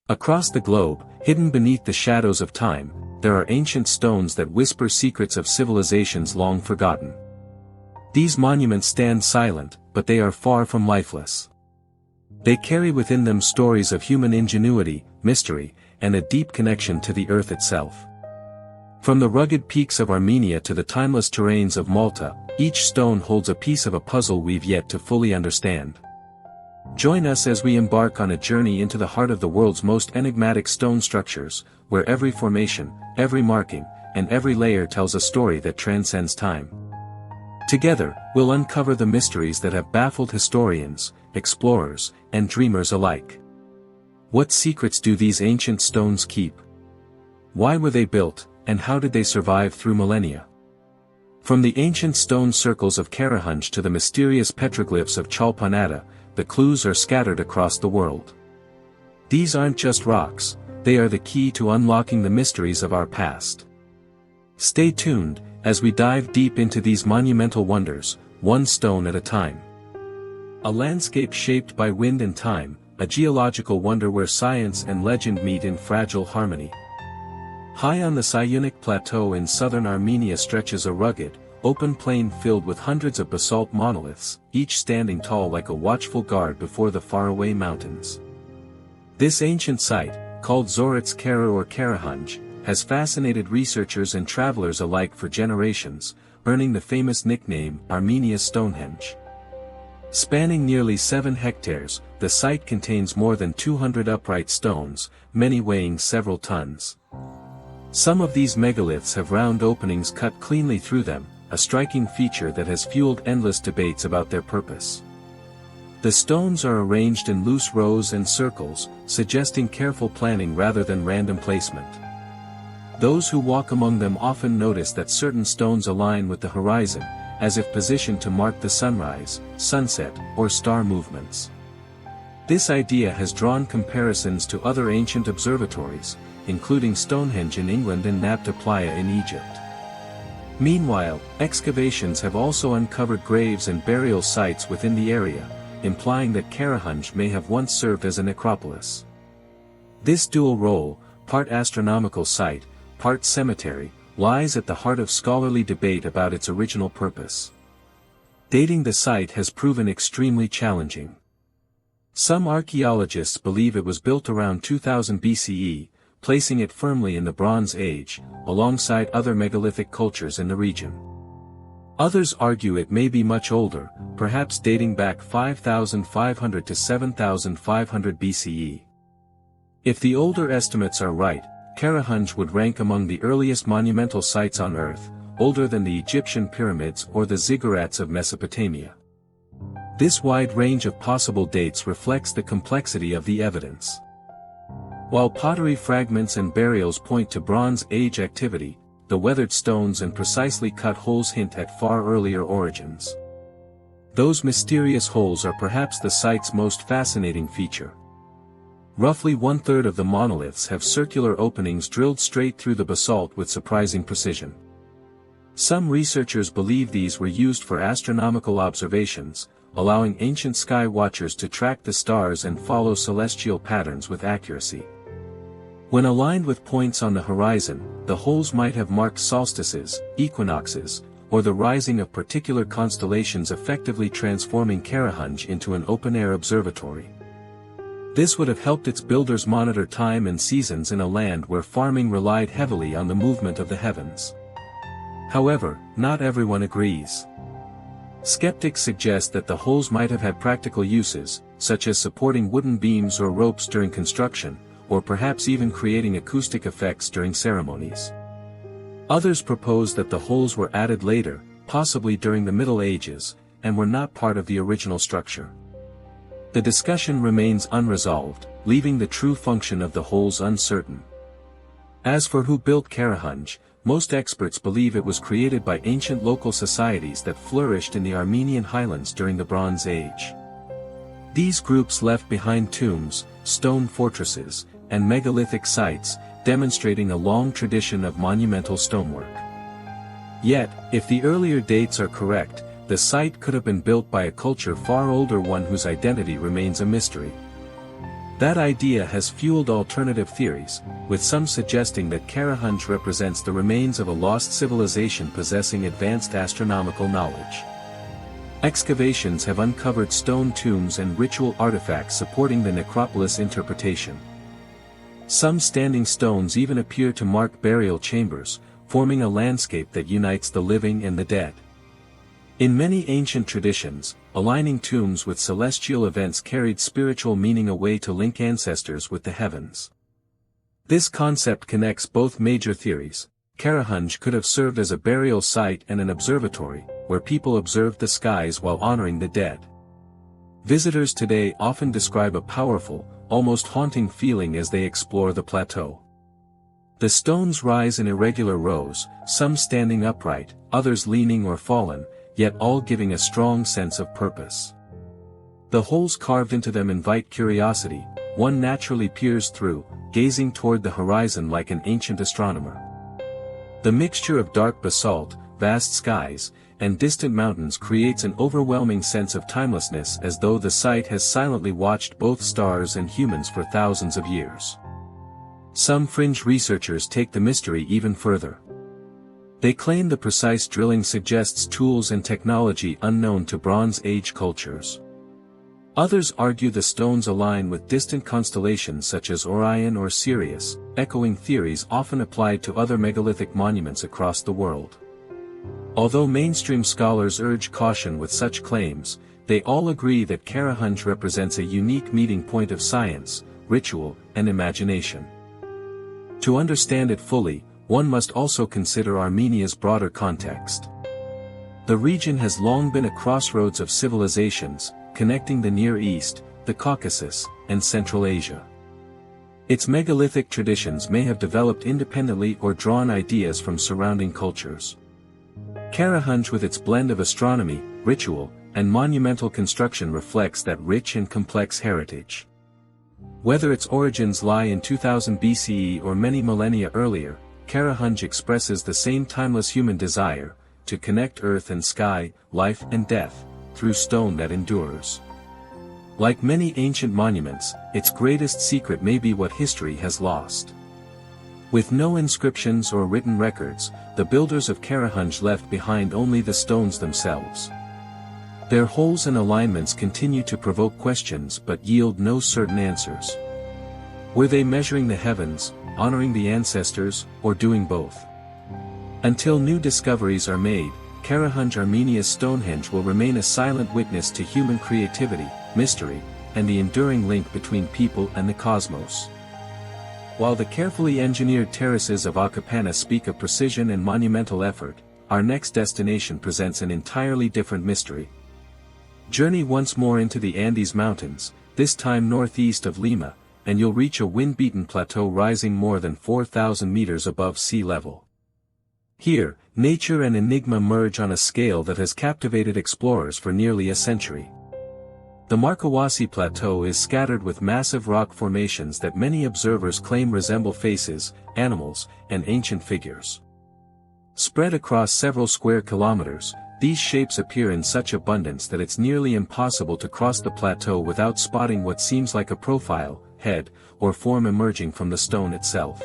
Across the globe, hidden beneath the shadows of time, there are ancient stones that whisper secrets of civilizations long forgotten. These monuments stand silent, but they are far from lifeless. They carry within them stories of human ingenuity, mystery, and a deep connection to the earth itself. From the rugged peaks of Armenia to the timeless terrains of Malta, each stone holds a piece of a puzzle we've yet to fully understand. Join us as we embark on a journey into the heart of the world's most enigmatic stone structures, where every formation, every marking, and every layer tells a story that transcends time. Together, we'll uncover the mysteries that have baffled historians, explorers, and dreamers alike. What secrets do these ancient stones keep? Why were they built, and how did they survive through millennia? From the ancient stone circles of Karahunj to the mysterious petroglyphs of Chalpanata, the clues are scattered across the world. These aren't just rocks, they are the key to unlocking the mysteries of our past. Stay tuned, as we dive deep into these monumental wonders, one stone at a time. A landscape shaped by wind and time, a geological wonder where science and legend meet in fragile harmony. High on the Sayunic Plateau in southern Armenia stretches a rugged, open plain filled with hundreds of basalt monoliths, each standing tall like a watchful guard before the faraway mountains. This ancient site, called Zorit's Kara or Karahunj, has fascinated researchers and travelers alike for generations, earning the famous nickname Armenia's Stonehenge. Spanning nearly 7 hectares, the site contains more than 200 upright stones, many weighing several tons. Some of these megaliths have round openings cut cleanly through them, a striking feature that has fueled endless debates about their purpose. The stones are arranged in loose rows and circles, suggesting careful planning rather than random placement. Those who walk among them often notice that certain stones align with the horizon, as if positioned to mark the sunrise, sunset, or star movements. This idea has drawn comparisons to other ancient observatories, including Stonehenge in England and Nabta Playa in Egypt. Meanwhile, excavations have also uncovered graves and burial sites within the area, implying that Karahunj may have once served as a necropolis. This dual role, part astronomical site, part cemetery, lies at the heart of scholarly debate about its original purpose. Dating the site has proven extremely challenging. Some archaeologists believe it was built around 2000 BCE, placing it firmly in the Bronze Age, alongside other megalithic cultures in the region. Others argue it may be much older, perhaps dating back 5500 to 7500 BCE. If the older estimates are right, Karahunj would rank among the earliest monumental sites on Earth, older than the Egyptian pyramids or the ziggurats of Mesopotamia. This wide range of possible dates reflects the complexity of the evidence. While pottery fragments and burials point to Bronze Age activity, the weathered stones and precisely cut holes hint at far earlier origins. Those mysterious holes are perhaps the site's most fascinating feature. Roughly 1/3 of the monoliths have circular openings drilled straight through the basalt with surprising precision. Some researchers believe these were used for astronomical observations, allowing ancient sky watchers to track the stars and follow celestial patterns with accuracy. When aligned with points on the horizon, the holes might have marked solstices, equinoxes, or the rising of particular constellations, effectively transforming Karahunj into an open-air observatory. This would have helped its builders monitor time and seasons in a land where farming relied heavily on the movement of the heavens. However, not everyone agrees. Skeptics suggest that the holes might have had practical uses, such as supporting wooden beams or ropes during construction, or perhaps even creating acoustic effects during ceremonies. Others propose that the holes were added later, possibly during the Middle Ages, and were not part of the original structure. The discussion remains unresolved, leaving the true function of the holes uncertain. As for who built Karahunj, most experts believe it was created by ancient local societies that flourished in the Armenian highlands during the Bronze Age. These groups left behind tombs, stone fortresses, and megalithic sites, demonstrating a long tradition of monumental stonework. Yet, if the earlier dates are correct, the site could have been built by a culture far older, one whose identity remains a mystery. That idea has fueled alternative theories, with some suggesting that Karahunj represents the remains of a lost civilization possessing advanced astronomical knowledge. Excavations have uncovered stone tombs and ritual artifacts supporting the necropolis interpretation. Some standing stones even appear to mark burial chambers, forming a landscape that unites the living and the dead. In many ancient traditions, aligning tombs with celestial events carried spiritual meaning, a way to link ancestors with the heavens. This concept connects both major theories. Karahunj could have served as a burial site and an observatory, where people observed the skies while honoring the dead. Visitors today often describe a powerful, almost haunting feeling as they explore the plateau. The stones rise in irregular rows, some standing upright, others leaning or fallen, yet all giving a strong sense of purpose. The holes carved into them invite curiosity. One naturally peers through, gazing toward the horizon like an ancient astronomer. The mixture of dark basalt, vast skies, and distant mountains creates an overwhelming sense of timelessness, as though the site has silently watched both stars and humans for thousands of years. Some fringe researchers take the mystery even further. They claim the precise drilling suggests tools and technology unknown to Bronze Age cultures. Others argue the stones align with distant constellations such as Orion or Sirius, echoing theories often applied to other megalithic monuments across the world. Although mainstream scholars urge caution with such claims, they all agree that Karahunj represents a unique meeting point of science, ritual, and imagination. To understand it fully, one must also consider Armenia's broader context. The region has long been a crossroads of civilizations, connecting the Near East, the Caucasus, and Central Asia. Its megalithic traditions may have developed independently or drawn ideas from surrounding cultures. Karahunj, with its blend of astronomy, ritual, and monumental construction, reflects that rich and complex heritage. Whether its origins lie in 2000 BCE or many millennia earlier, Karahunj expresses the same timeless human desire, to connect earth and sky, life and death, through stone that endures. Like many ancient monuments, its greatest secret may be what history has lost. With no inscriptions or written records, the builders of Karahunj left behind only the stones themselves. Their holes and alignments continue to provoke questions but yield no certain answers. Were they measuring the heavens, honoring the ancestors, or doing both? Until new discoveries are made, Karahunj, Armenia's Stonehenge, will remain a silent witness to human creativity, mystery, and the enduring link between people and the cosmos. While the carefully engineered terraces of Akapana speak of precision and monumental effort, our next destination presents an entirely different mystery. Journey once more into the Andes Mountains, this time northeast of Lima, and you'll reach a wind-beaten plateau rising more than 4,000 meters above sea level. Here, nature and enigma merge on a scale that has captivated explorers for nearly a century. The Markawasi Plateau is scattered with massive rock formations that many observers claim resemble faces, animals, and ancient figures. Spread across several square kilometers, these shapes appear in such abundance that it's nearly impossible to cross the plateau without spotting what seems like a profile, head, or form emerging from the stone itself.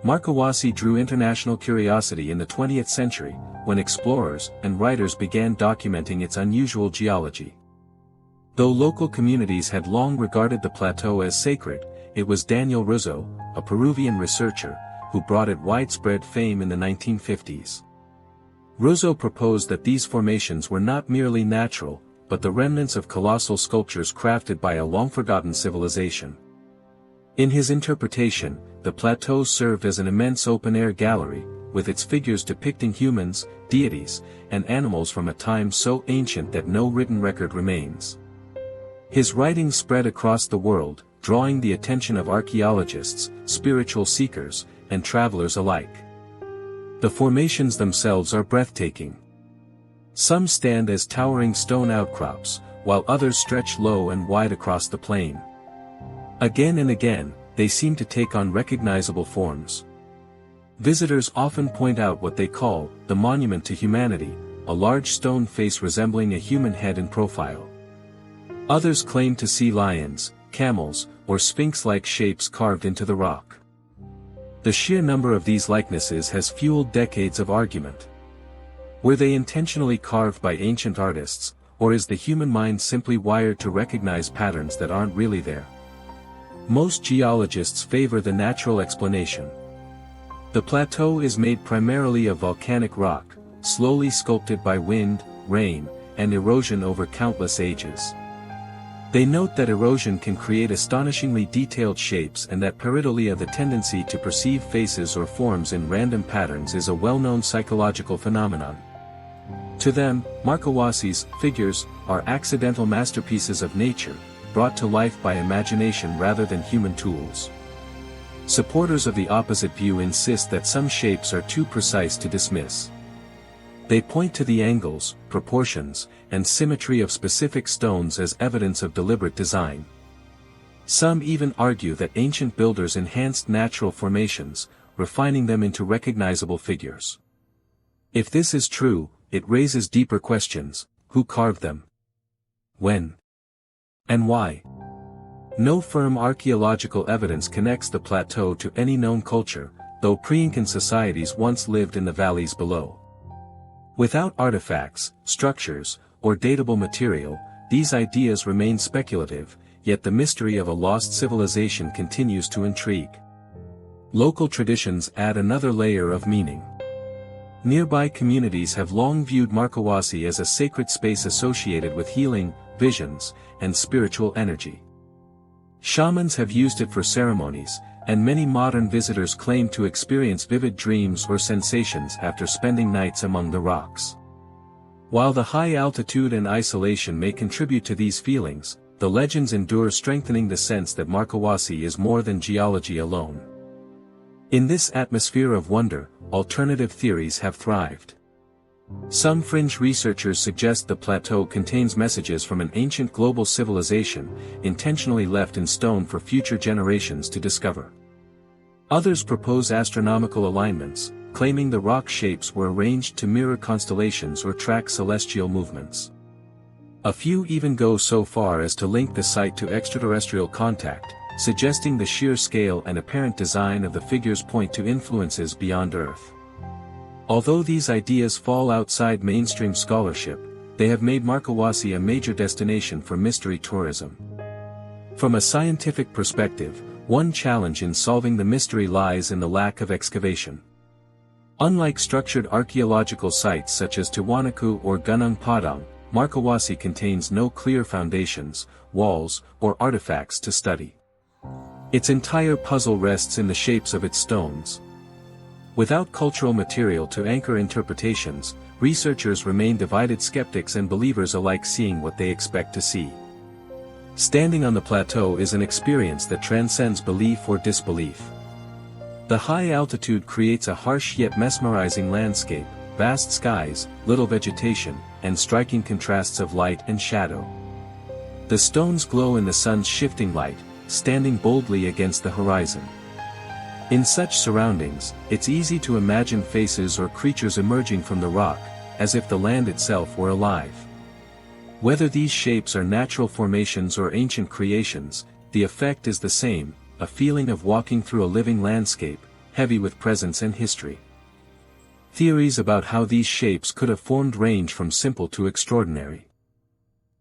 Markawasi drew international curiosity in the 20th century, when explorers and writers began documenting its unusual geology. Though local communities had long regarded the plateau as sacred, it was Daniel Rizzo, a Peruvian researcher, who brought it widespread fame in the 1950s. Rizzo proposed that these formations were not merely natural, but the remnants of colossal sculptures crafted by a long-forgotten civilization. In his interpretation, the plateau served as an immense open-air gallery, with its figures depicting humans, deities, and animals from a time so ancient that no written record remains. His writings spread across the world, drawing the attention of archaeologists, spiritual seekers, and travelers alike. The formations themselves are breathtaking. Some stand as towering stone outcrops, while others stretch low and wide across the plain. Again and again, they seem to take on recognizable forms. Visitors often point out what they call the monument to humanity, a large stone face resembling a human head in profile. Others claim to see lions, camels, or sphinx-like shapes carved into the rock. The sheer number of these likenesses has fueled decades of argument. Were they intentionally carved by ancient artists, or is the human mind simply wired to recognize patterns that aren't really there? Most geologists favor the natural explanation. The plateau is made primarily of volcanic rock, slowly sculpted by wind, rain, and erosion over countless ages. They note that erosion can create astonishingly detailed shapes and that pareidolia, the tendency to perceive faces or forms in random patterns, is a well-known psychological phenomenon. To them, Markowasi's figures are accidental masterpieces of nature, brought to life by imagination rather than human tools. Supporters of the opposite view insist that some shapes are too precise to dismiss. They point to the angles, proportions, and symmetry of specific stones as evidence of deliberate design. Some even argue that ancient builders enhanced natural formations, refining them into recognizable figures. If this is true, it raises deeper questions: who carved them? When? And why? No firm archaeological evidence connects the plateau to any known culture, though pre-Incan societies once lived in the valleys below. Without artifacts, structures, or datable material, these ideas remain speculative, yet the mystery of a lost civilization continues to intrigue. Local traditions add another layer of meaning. Nearby communities have long viewed Markowasi as a sacred space associated with healing, visions, and spiritual energy. Shamans have used it for ceremonies, and many modern visitors claim to experience vivid dreams or sensations after spending nights among the rocks. While the high altitude and isolation may contribute to these feelings, the legends endure, strengthening the sense that Markowasi is more than geology alone. In this atmosphere of wonder, alternative theories have thrived. Some fringe researchers suggest the plateau contains messages from an ancient global civilization, intentionally left in stone for future generations to discover. Others propose astronomical alignments, claiming the rock shapes were arranged to mirror constellations or track celestial movements. A few even go so far as to link the site to extraterrestrial contact, suggesting the sheer scale and apparent design of the figures point to influences beyond Earth. Although these ideas fall outside mainstream scholarship, they have made Markowasi a major destination for mystery tourism. From a scientific perspective, one challenge in solving the mystery lies in the lack of excavation. Unlike structured archaeological sites such as Tiwanaku or Gunung Padang, Markowasi contains no clear foundations, walls, or artifacts to study. Its entire puzzle rests in the shapes of its stones. Without cultural material to anchor interpretations, researchers remain divided, skeptics and believers alike seeing what they expect to see. Standing on the plateau is an experience that transcends belief or disbelief. The high altitude creates a harsh yet mesmerizing landscape, vast skies, little vegetation, and striking contrasts of light and shadow. The stones glow in the sun's shifting light, standing boldly against the horizon. In such surroundings, it's easy to imagine faces or creatures emerging from the rock, as if the land itself were alive. Whether these shapes are natural formations or ancient creations, the effect is the same, a feeling of walking through a living landscape, heavy with presence and history. Theories about how these shapes could have formed range from simple to extraordinary.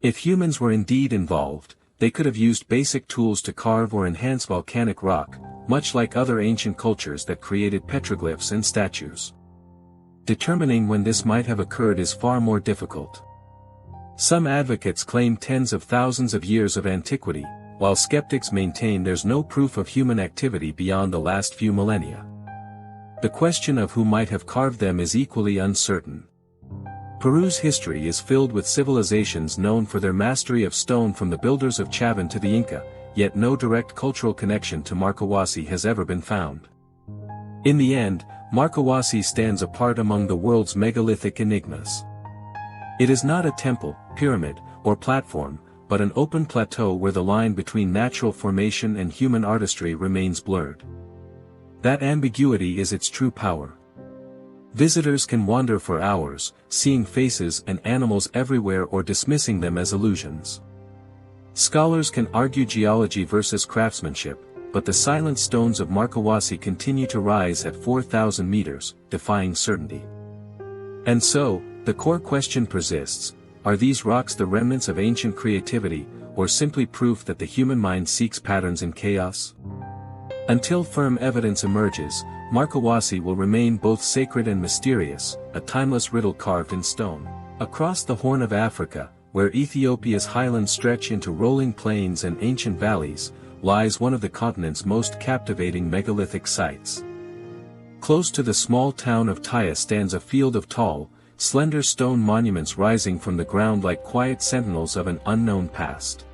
If humans were indeed involved, they could have used basic tools to carve or enhance volcanic rock, much like other ancient cultures that created petroglyphs and statues. Determining when this might have occurred is far more difficult. Some advocates claim tens of thousands of years of antiquity, while skeptics maintain there's no proof of human activity beyond the last few millennia. The question of who might have carved them is equally uncertain. Peru's history is filled with civilizations known for their mastery of stone, from the builders of Chavín to the Inca, yet no direct cultural connection to Markowasi has ever been found. In the end, Markowasi stands apart among the world's megalithic enigmas. It is not a temple, pyramid, or platform, but an open plateau where the line between natural formation and human artistry remains blurred. That ambiguity is its true power. Visitors can wander for hours, seeing faces and animals everywhere or dismissing them as illusions. Scholars can argue geology versus craftsmanship, but the silent stones of Markawasi continue to rise at 4,000 meters, defying certainty. And so, the core question persists: are these rocks the remnants of ancient creativity, or simply proof that the human mind seeks patterns in chaos? Until firm evidence emerges, Markawasi will remain both sacred and mysterious, a timeless riddle carved in stone. Across the Horn of Africa, where Ethiopia's highlands stretch into rolling plains and ancient valleys, lies one of the continent's most captivating megalithic sites. Close to the small town of Tyre stands a field of tall, slender stone monuments rising from the ground like quiet sentinels of an unknown past.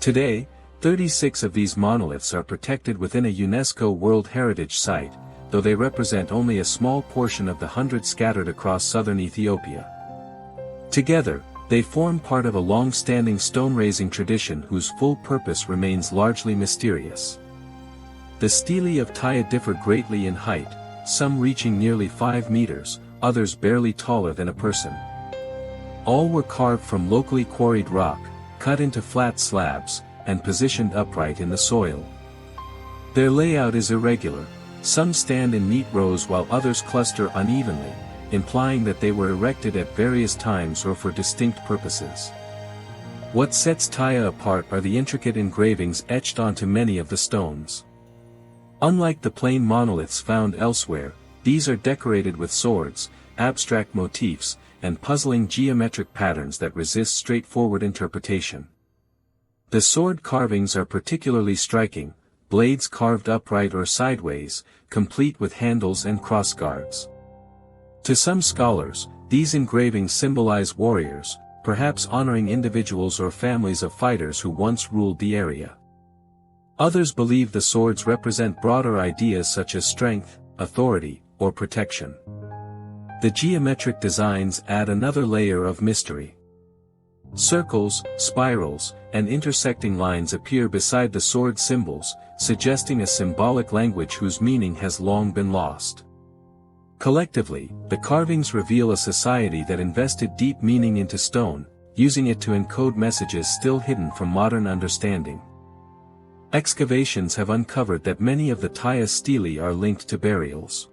Today, 36 of these monoliths are protected within a UNESCO World Heritage Site, though they represent only a small portion of the hundreds scattered across southern Ethiopia. Together, they form part of a long-standing stone-raising tradition whose full purpose remains largely mysterious. The stelae of Tyre differ greatly in height, some reaching nearly 5 meters, others barely taller than a person. All were carved from locally quarried rock, cut into flat slabs, and positioned upright in the soil. Their layout is irregular, some stand in neat rows while others cluster unevenly, implying that they were erected at various times or for distinct purposes. What sets Tyre apart are the intricate engravings etched onto many of the stones. Unlike the plain monoliths found elsewhere, these are decorated with swords, abstract motifs, and puzzling geometric patterns that resist straightforward interpretation. The sword carvings are particularly striking, blades carved upright or sideways, complete with handles and crossguards. To some scholars, these engravings symbolize warriors, perhaps honoring individuals or families of fighters who once ruled the area. Others believe the swords represent broader ideas such as strength, authority, or protection. The geometric designs add another layer of mystery. Circles, spirals, and intersecting lines appear beside the sword symbols, suggesting a symbolic language whose meaning has long been lost. Collectively, the carvings reveal a society that invested deep meaning into stone, using it to encode messages still hidden from modern understanding. Excavations have uncovered that many of the Tyre stelae are linked to burials.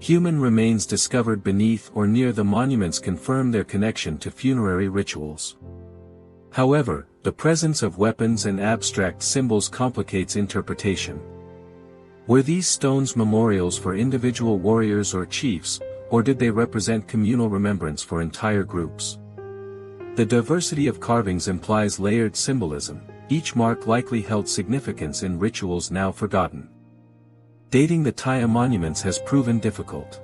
Human remains discovered beneath or near the monuments confirm their connection to funerary rituals. However, the presence of weapons and abstract symbols complicates interpretation. Were these stones memorials for individual warriors or chiefs, or did they represent communal remembrance for entire groups? The diversity of carvings implies layered symbolism, each mark likely held significance in rituals now forgotten. Dating the Tyre monuments has proven difficult.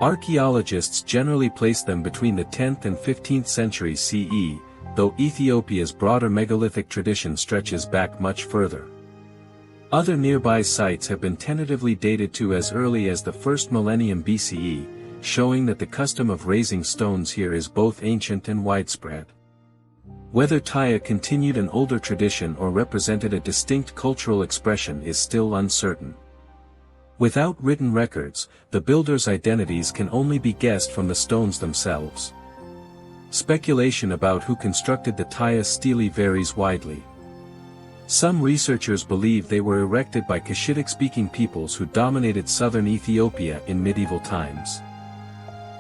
Archaeologists generally place them between the 10th and 15th centuries CE, though Ethiopia's broader megalithic tradition stretches back much further. Other nearby sites have been tentatively dated to as early as the 1st millennium BCE, showing that the custom of raising stones here is both ancient and widespread. Whether Tyre continued an older tradition or represented a distinct cultural expression is still uncertain. Without written records, the builders' identities can only be guessed from the stones themselves. Speculation about who constructed the Tyre stelae varies widely. Some researchers believe they were erected by Cushitic-speaking peoples who dominated southern Ethiopia in medieval times.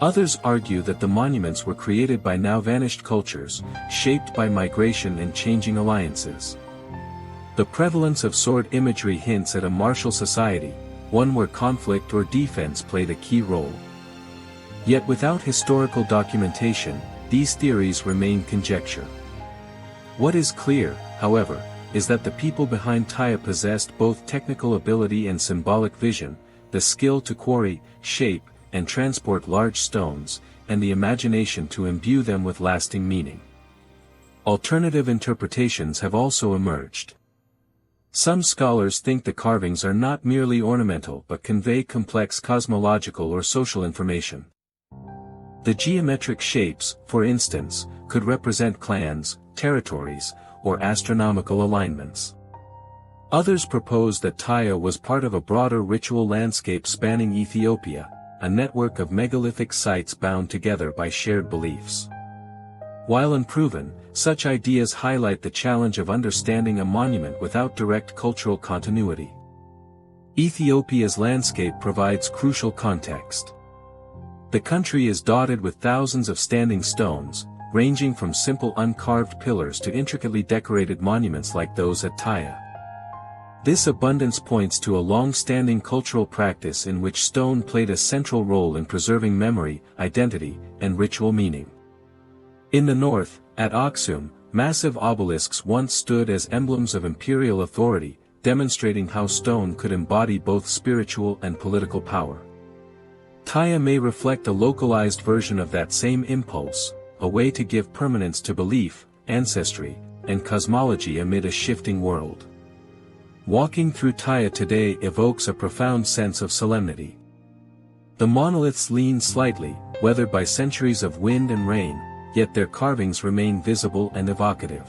Others argue that the monuments were created by now-vanished cultures, shaped by migration and changing alliances. The prevalence of sword imagery hints at a martial society, one where conflict or defense played a key role. Yet without historical documentation, these theories remain conjecture. What is clear, however, is that the people behind Tyre possessed both technical ability and symbolic vision, the skill to quarry, shape, and transport large stones, and the imagination to imbue them with lasting meaning. Alternative interpretations have also emerged. Some scholars think the carvings are not merely ornamental but convey complex cosmological or social information. The geometric shapes, for instance, could represent clans, territories, or astronomical alignments. Others propose that Tyre was part of a broader ritual landscape spanning Ethiopia, a network of megalithic sites bound together by shared beliefs. While unproven, such ideas highlight the challenge of understanding a monument without direct cultural continuity. Ethiopia's landscape provides crucial context. The country is dotted with thousands of standing stones, ranging from simple uncarved pillars to intricately decorated monuments like those at Tyre. This abundance points to a long-standing cultural practice in which stone played a central role in preserving memory, identity, and ritual meaning. In the north, at Aksum, massive obelisks once stood as emblems of imperial authority, demonstrating how stone could embody both spiritual and political power. Tyre may reflect a localized version of that same impulse, a way to give permanence to belief, ancestry, and cosmology amid a shifting world. Walking through Tyre today evokes a profound sense of solemnity. The monoliths lean slightly, weathered by centuries of wind and rain, yet their carvings remain visible and evocative.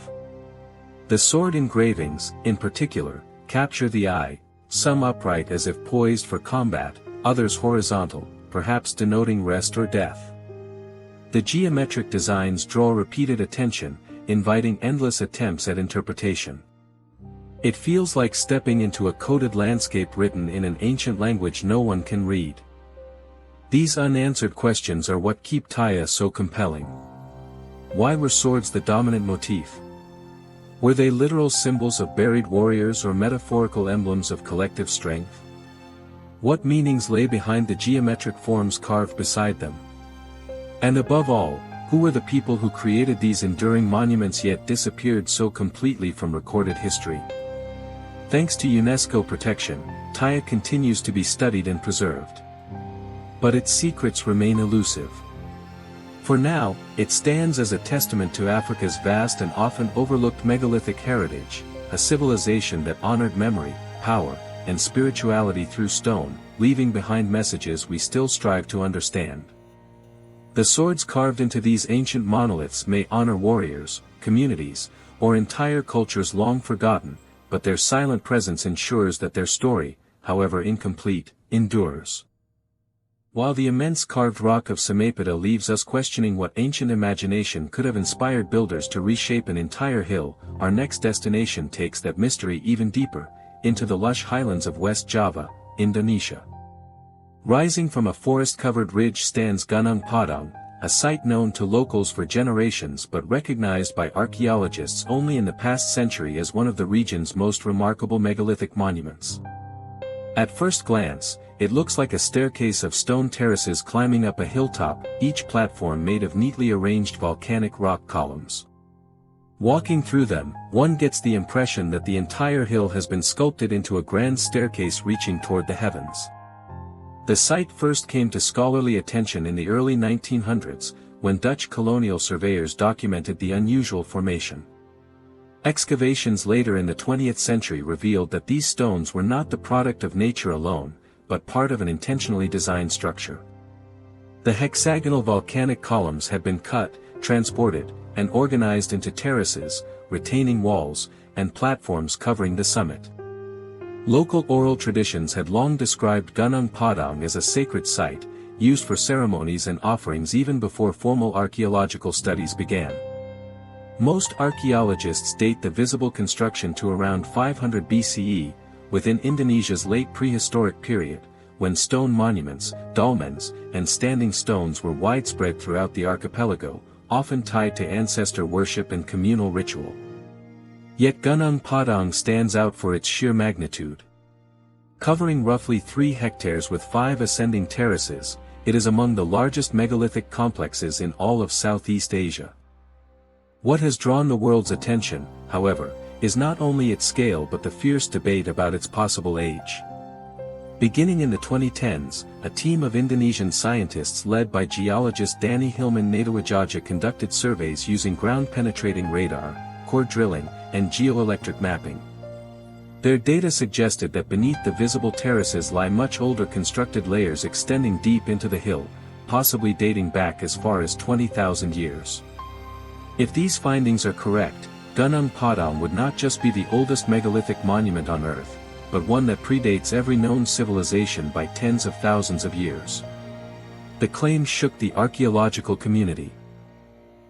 The sword engravings, in particular, capture the eye, some upright as if poised for combat, others horizontal, perhaps denoting rest or death. The geometric designs draw repeated attention, inviting endless attempts at interpretation. It feels like stepping into a coded landscape written in an ancient language no one can read. These unanswered questions are what keep Tyre so compelling. Why were swords the dominant motif? Were they literal symbols of buried warriors or metaphorical emblems of collective strength? What meanings lay behind the geometric forms carved beside them? And above all, who were the people who created these enduring monuments yet disappeared so completely from recorded history? Thanks to UNESCO protection, Tyre continues to be studied and preserved. But its secrets remain elusive. For now, it stands as a testament to Africa's vast and often overlooked megalithic heritage, a civilization that honored memory, power, and spirituality through stone, leaving behind messages we still strive to understand. The swords carved into these ancient monoliths may honor warriors, communities, or entire cultures long forgotten, but their silent presence ensures that their story, however incomplete, endures. While the immense carved rock of Samapata leaves us questioning what ancient imagination could have inspired builders to reshape an entire hill, our next destination takes that mystery even deeper, into the lush highlands of West Java, Indonesia. Rising from a forest-covered ridge stands Gunung Padang, a site known to locals for generations but recognized by archaeologists only in the past century as one of the region's most remarkable megalithic monuments. At first glance, it looks like a staircase of stone terraces climbing up a hilltop, each platform made of neatly arranged volcanic rock columns. Walking through them, one gets the impression that the entire hill has been sculpted into a grand staircase reaching toward the heavens. The site first came to scholarly attention in the early 1900s, when Dutch colonial surveyors documented the unusual formation. Excavations later in the 20th century revealed that these stones were not the product of nature alone, but part of an intentionally designed structure. The hexagonal volcanic columns had been cut, transported, and organized into terraces, retaining walls, and platforms covering the summit. Local oral traditions had long described Gunung Padang as a sacred site, used for ceremonies and offerings even before formal archaeological studies began. Most archaeologists date the visible construction to around 500 BCE, within Indonesia's late prehistoric period, when stone monuments, dolmens, and standing stones were widespread throughout the archipelago, often tied to ancestor worship and communal ritual. Yet Gunung Padang stands out for its sheer magnitude. Covering roughly 3 hectares with 5 ascending terraces, it is among the largest megalithic complexes in all of Southeast Asia. What has drawn the world's attention, however, is not only its scale but the fierce debate about its possible age. Beginning in the 2010s, a team of Indonesian scientists led by geologist Danny Hilman Nadawajaja conducted surveys using ground-penetrating radar, core drilling, and geoelectric mapping. Their data suggested that beneath the visible terraces lie much older constructed layers extending deep into the hill, possibly dating back as far as 20,000 years. If these findings are correct, Gunung Padang would not just be the oldest megalithic monument on Earth, but one that predates every known civilization by tens of thousands of years. The claim shook the archaeological community.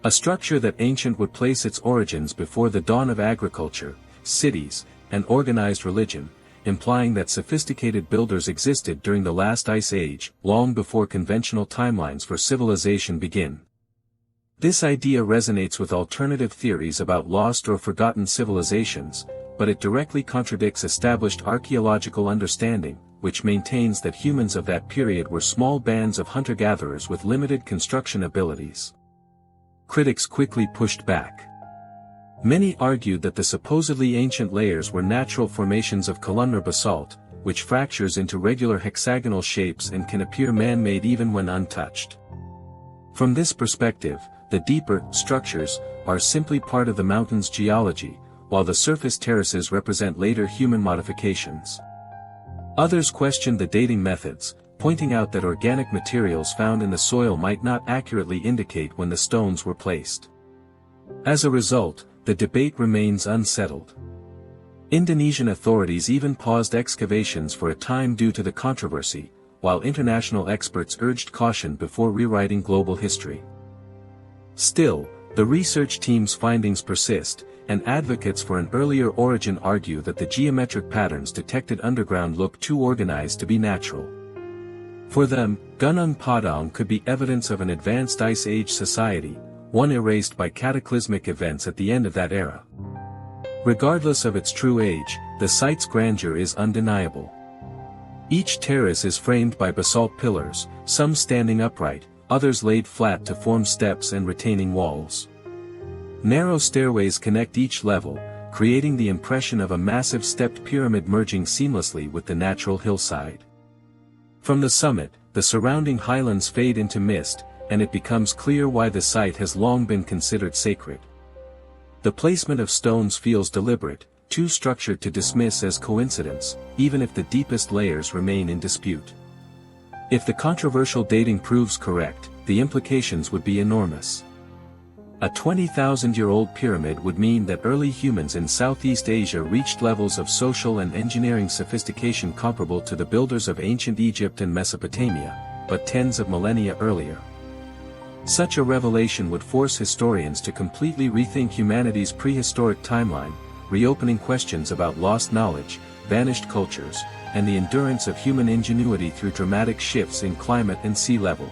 A structure that ancient would place its origins before the dawn of agriculture, cities, and organized religion, implying that sophisticated builders existed during the last ice age, long before conventional timelines for civilization begin. This idea resonates with alternative theories about lost or forgotten civilizations, but it directly contradicts established archaeological understanding, which maintains that humans of that period were small bands of hunter-gatherers with limited construction abilities. Critics quickly pushed back. Many argued that the supposedly ancient layers were natural formations of columnar basalt, which fractures into regular hexagonal shapes and can appear man-made even when untouched. From this perspective, the deeper structures are simply part of the mountain's geology, while the surface terraces represent later human modifications. Others questioned the dating methods, pointing out that organic materials found in the soil might not accurately indicate when the stones were placed. As a result, the debate remains unsettled. Indonesian authorities even paused excavations for a time due to the controversy, while international experts urged caution before rewriting global history. Still, the research team's findings persist, and advocates for an earlier origin argue that the geometric patterns detected underground look too organized to be natural. For them, Gunung Padang could be evidence of an advanced Ice Age society, one erased by cataclysmic events at the end of that era. Regardless of its true age, the site's grandeur is undeniable. Each terrace is framed by basalt pillars, some standing upright, others laid flat to form steps and retaining walls. Narrow stairways connect each level, creating the impression of a massive stepped pyramid merging seamlessly with the natural hillside. From the summit, the surrounding highlands fade into mist, and it becomes clear why the site has long been considered sacred. The placement of stones feels deliberate, too structured to dismiss as coincidence, even if the deepest layers remain in dispute. If the controversial dating proves correct, the implications would be enormous. A 20,000-year-old pyramid would mean that early humans in Southeast Asia reached levels of social and engineering sophistication comparable to the builders of ancient Egypt and Mesopotamia, but tens of millennia earlier. Such a revelation would force historians to completely rethink humanity's prehistoric timeline, reopening questions about lost knowledge, vanished cultures, and the endurance of human ingenuity through dramatic shifts in climate and sea level.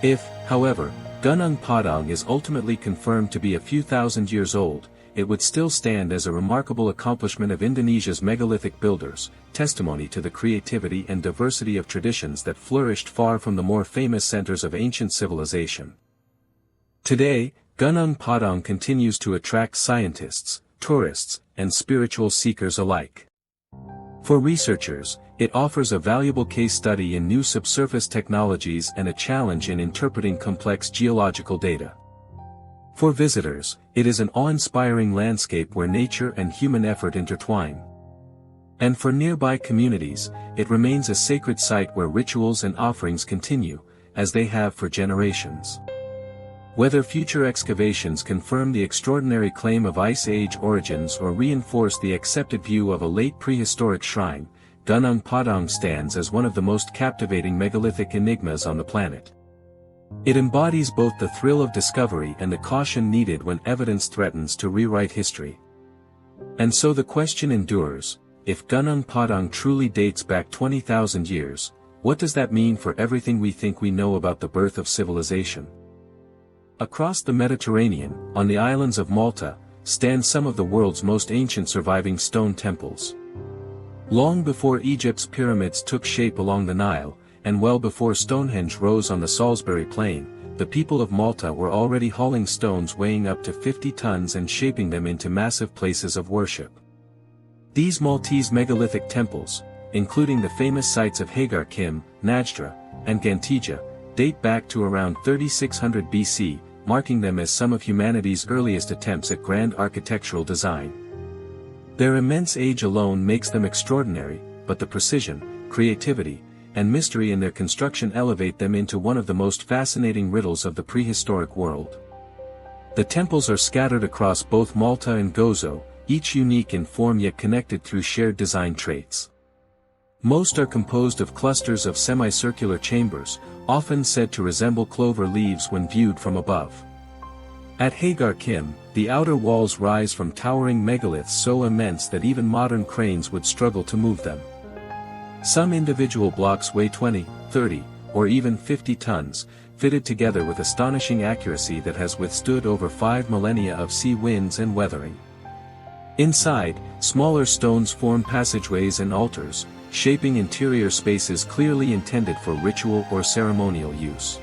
If, however, Gunung Padang is ultimately confirmed to be a few thousand years old, it would still stand as a remarkable accomplishment of Indonesia's megalithic builders, testimony to the creativity and diversity of traditions that flourished far from the more famous centers of ancient civilization. Today, Gunung Padang continues to attract scientists, tourists, and spiritual seekers alike. For researchers, it offers a valuable case study in new subsurface technologies and a challenge in interpreting complex geological data. For visitors, it is an awe-inspiring landscape where nature and human effort intertwine. And for nearby communities, it remains a sacred site where rituals and offerings continue, as they have for generations. Whether future excavations confirm the extraordinary claim of Ice Age origins or reinforce the accepted view of a late prehistoric shrine, Gunung Padang stands as one of the most captivating megalithic enigmas on the planet. It embodies both the thrill of discovery and the caution needed when evidence threatens to rewrite history. And so the question endures, if Gunung Padang truly dates back 20,000 years, what does that mean for everything we think we know about the birth of civilization? Across the Mediterranean, on the islands of Malta, stand some of the world's most ancient surviving stone temples. Long before Egypt's pyramids took shape along the Nile, and well before Stonehenge rose on the Salisbury Plain, the people of Malta were already hauling stones weighing up to 50 tons and shaping them into massive places of worship. These Maltese megalithic temples, including the famous sites of Hagar Kim, Najdra, and Gantija, date back to around 3600 BC, marking them as some of humanity's earliest attempts at grand architectural design. Their immense age alone makes them extraordinary, but the precision, creativity, and mystery in their construction elevate them into one of the most fascinating riddles of the prehistoric world. The temples are scattered across both Malta and Gozo, each unique in form yet connected through shared design traits. Most are composed of clusters of semicircular chambers, often said to resemble clover leaves when viewed from above. At Hagar Kim, the outer walls rise from towering megaliths so immense that even modern cranes would struggle to move them. Some individual blocks weigh 20, 30, or even 50 tons, fitted together with astonishing accuracy that has withstood over 5 millennia of sea winds and weathering. Inside, smaller stones form passageways and altars, shaping interior spaces clearly intended for ritual or ceremonial use.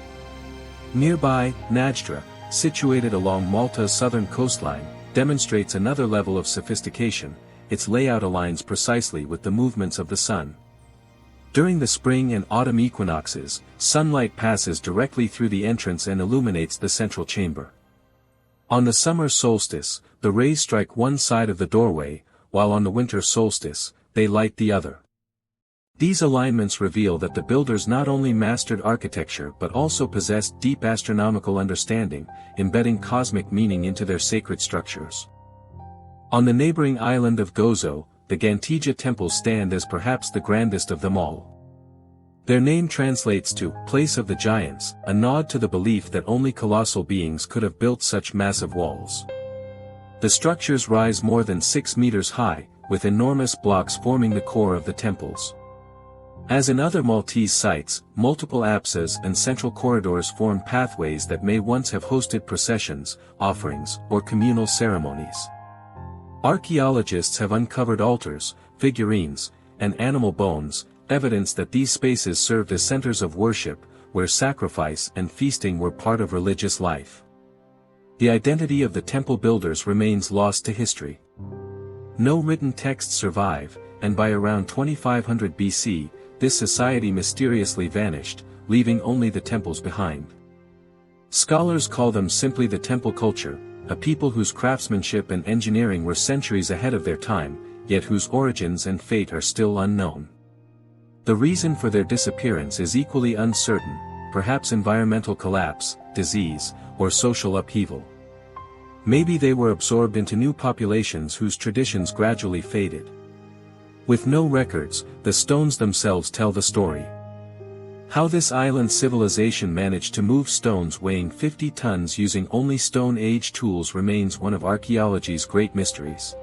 Nearby, Najdra, situated along Malta's southern coastline, demonstrates another level of sophistication. Its layout aligns precisely with the movements of the sun. During the spring and autumn equinoxes, sunlight passes directly through the entrance and illuminates the central chamber. On the summer solstice, the rays strike one side of the doorway, while on the winter solstice, they light the other. These alignments reveal that the builders not only mastered architecture but also possessed deep astronomical understanding, embedding cosmic meaning into their sacred structures. On the neighboring island of Gozo, the Gantija temples stand as perhaps the grandest of them all. Their name translates to "place of the giants," a nod to the belief that only colossal beings could have built such massive walls. The structures rise more than 6 meters high, with enormous blocks forming the core of the temples. As in other Maltese sites, multiple apses and central corridors form pathways that may once have hosted processions, offerings, or communal ceremonies. Archaeologists have uncovered altars, figurines, and animal bones, evidence that these spaces served as centers of worship, where sacrifice and feasting were part of religious life. The identity of the temple builders remains lost to history. No written texts survive, and by around 2500 BC, this society mysteriously vanished, leaving only the temples behind. Scholars call them simply the temple culture, a people whose craftsmanship and engineering were centuries ahead of their time, yet whose origins and fate are still unknown. The reason for their disappearance is equally uncertain, perhaps environmental collapse, disease, or social upheaval. Maybe they were absorbed into new populations whose traditions gradually faded. With no records, the stones themselves tell the story. How this island civilization managed to move stones weighing 50 tons using only Stone Age tools remains one of archaeology's great mysteries.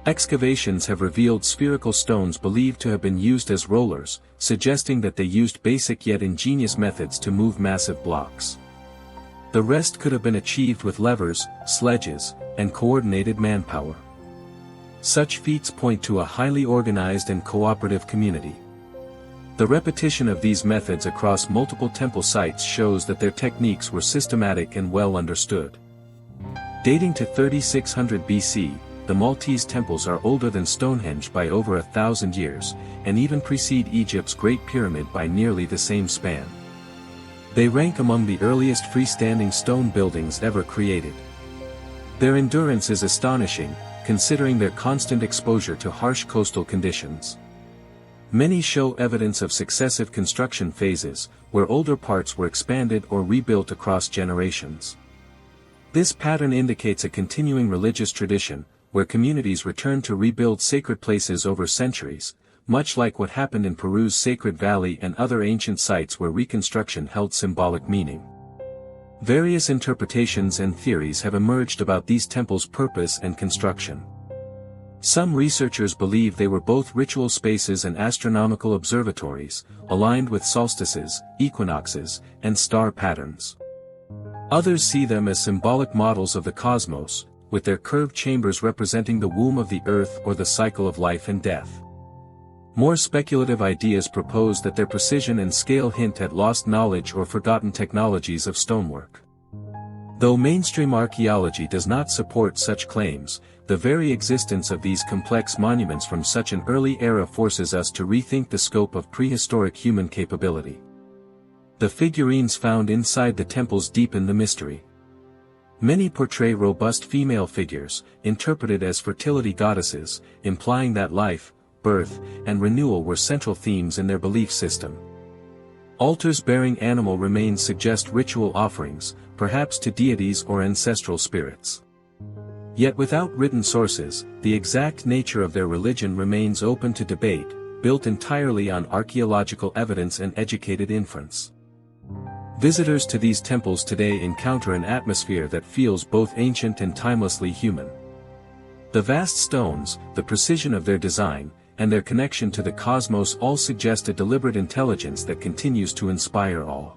Excavations have revealed spherical stones believed to have been used as rollers, suggesting that they used basic yet ingenious methods to move massive blocks. The rest could have been achieved with levers, sledges, and coordinated manpower. Such feats point to a highly organized and cooperative community. The repetition of these methods across multiple temple sites shows that their techniques were systematic and well understood. Dating to 3600 BC, the Maltese temples are older than Stonehenge by over 1,000 years, and even precede Egypt's Great Pyramid by nearly the same span. They rank among the earliest freestanding stone buildings ever created. Their endurance is astonishing, considering their constant exposure to harsh coastal conditions. Many show evidence of successive construction phases, where older parts were expanded or rebuilt across generations. This pattern indicates a continuing religious tradition, where communities return to rebuild sacred places over centuries, much like what happened in Peru's Sacred Valley and other ancient sites where reconstruction held symbolic meaning. Various interpretations and theories have emerged about these temples' purpose and construction. Some researchers believe they were both ritual spaces and astronomical observatories, aligned with solstices, equinoxes, and star patterns. Others see them as symbolic models of the cosmos, with their curved chambers representing the womb of the earth or the cycle of life and death. More speculative ideas propose that their precision and scale hint at lost knowledge or forgotten technologies of stonework. Though mainstream archaeology does not support such claims, the very existence of these complex monuments from such an early era forces us to rethink the scope of prehistoric human capability. The figurines found inside the temples deepen the mystery. Many portray robust female figures, interpreted as fertility goddesses, implying that life, birth, and renewal were central themes in their belief system. Altars bearing animal remains suggest ritual offerings, perhaps to deities or ancestral spirits. Yet without written sources, the exact nature of their religion remains open to debate, built entirely on archaeological evidence and educated inference. Visitors to these temples today encounter an atmosphere that feels both ancient and timelessly human. The vast stones, the precision of their design, and their connection to the cosmos all suggest a deliberate intelligence that continues to inspire awe.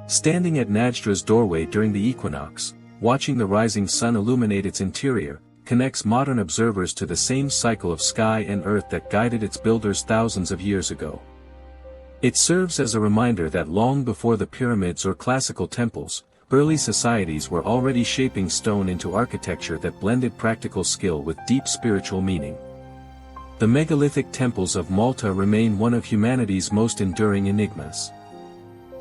Standing at Najdra's doorway during the equinox, watching the rising sun illuminate its interior, connects modern observers to the same cycle of sky and earth that guided its builders thousands of years ago. It serves as a reminder that long before the pyramids or classical temples, early societies were already shaping stone into architecture that blended practical skill with deep spiritual meaning. The megalithic temples of Malta remain one of humanity's most enduring enigmas.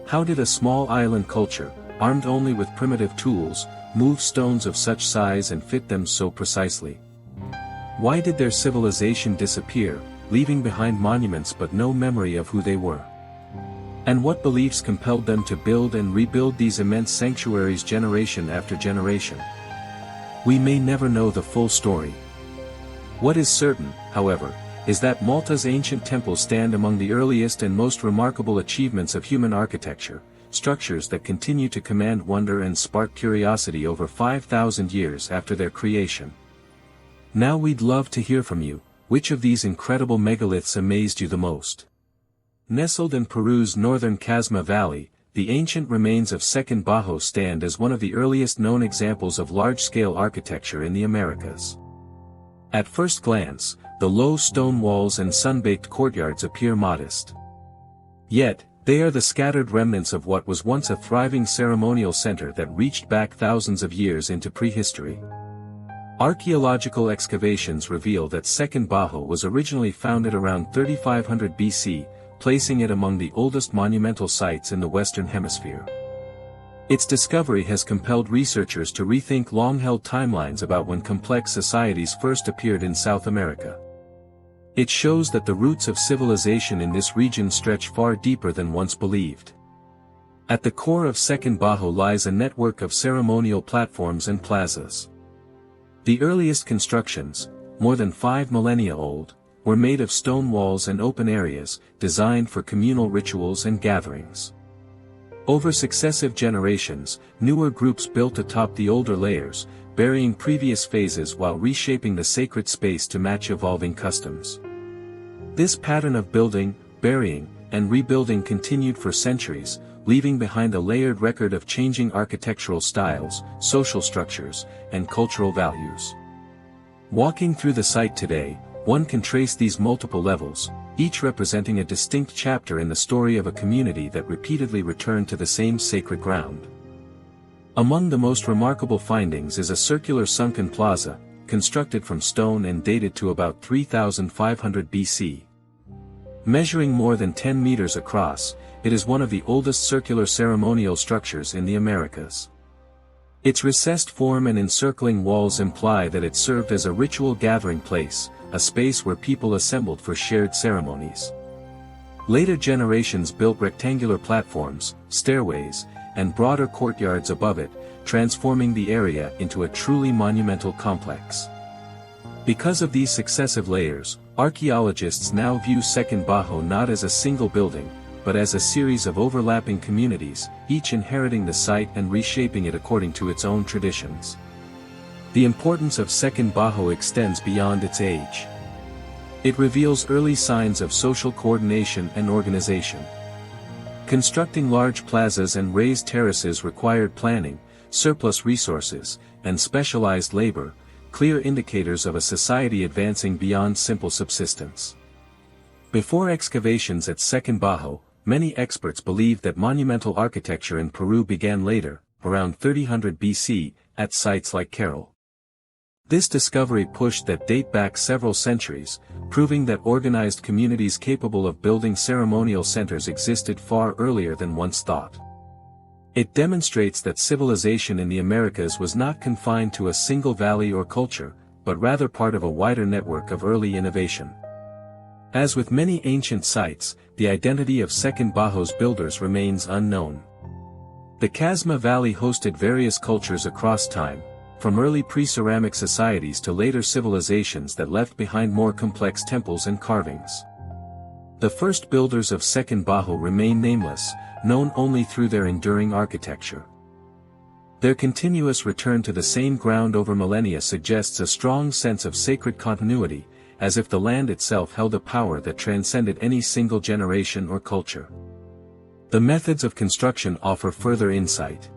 How did a small island culture, armed only with primitive tools, move stones of such size and fit them so precisely? Why did their civilization disappear, leaving behind monuments but no memory of who they were? And what beliefs compelled them to build and rebuild these immense sanctuaries generation after generation? We may never know the full story. What is certain, however, is that Malta's ancient temples stand among the earliest and most remarkable achievements of human architecture, structures that continue to command wonder and spark curiosity over 5,000 years after their creation. Now we'd love to hear from you. Which of these incredible megaliths amazed you the most? Nestled in Peru's northern Casma Valley, the ancient remains of Second Bajo stand as one of the earliest known examples of large-scale architecture in the Americas. At first glance, the low stone walls and sun-baked courtyards appear modest. Yet, they are the scattered remnants of what was once a thriving ceremonial center that reached back thousands of years into prehistory. Archaeological excavations reveal that Second Bajo was originally founded around 3500 BC, placing it among the oldest monumental sites in the Western Hemisphere. Its discovery has compelled researchers to rethink long-held timelines about when complex societies first appeared in South America. It shows that the roots of civilization in this region stretch far deeper than once believed. At the core of Second Bajo lies a network of ceremonial platforms and plazas. The earliest constructions, more than 5 millennia old, were made of stone walls and open areas, designed for communal rituals and gatherings. Over successive generations, newer groups built atop the older layers, burying previous phases while reshaping the sacred space to match evolving customs. This pattern of building, burying, and rebuilding continued for centuries, leaving behind a layered record of changing architectural styles, social structures, and cultural values. Walking through the site today, one can trace these multiple levels, each representing a distinct chapter in the story of a community that repeatedly returned to the same sacred ground. Among the most remarkable findings is a circular sunken plaza, constructed from stone and dated to about 3500 BC. Measuring more than 10 meters across, it is one of the oldest circular ceremonial structures in the Americas. Its recessed form and encircling walls imply that it served as a ritual gathering place, a space where people assembled for shared ceremonies. Later generations built rectangular platforms, stairways, and broader courtyards above it, transforming the area into a truly monumental complex. Because of these successive layers, archaeologists now view Second Bajo not as a single building, but as a series of overlapping communities, each inheriting the site and reshaping it according to its own traditions. The importance of Second Bajo extends beyond its age. It reveals early signs of social coordination and organization. Constructing large plazas and raised terraces required planning, surplus resources, and specialized labor, clear indicators of a society advancing beyond simple subsistence. Before excavations at Second Bajo, many experts believed that monumental architecture in Peru began later, around 3000 BC, at sites like Carol. This discovery pushed that date back several centuries, proving that organized communities capable of building ceremonial centers existed far earlier than once thought. It demonstrates that civilization in the Americas was not confined to a single valley or culture, but rather part of a wider network of early innovation. As with many ancient sites, the identity of Second Bajo's builders remains unknown. The Casma Valley hosted various cultures across time, from early pre-ceramic societies to later civilizations that left behind more complex temples and carvings. The first builders of Second Bajo remain nameless, known only through their enduring architecture. Their continuous return to the same ground over millennia suggests a strong sense of sacred continuity, as if the land itself held a power that transcended any single generation or culture. The methods of construction offer further insight.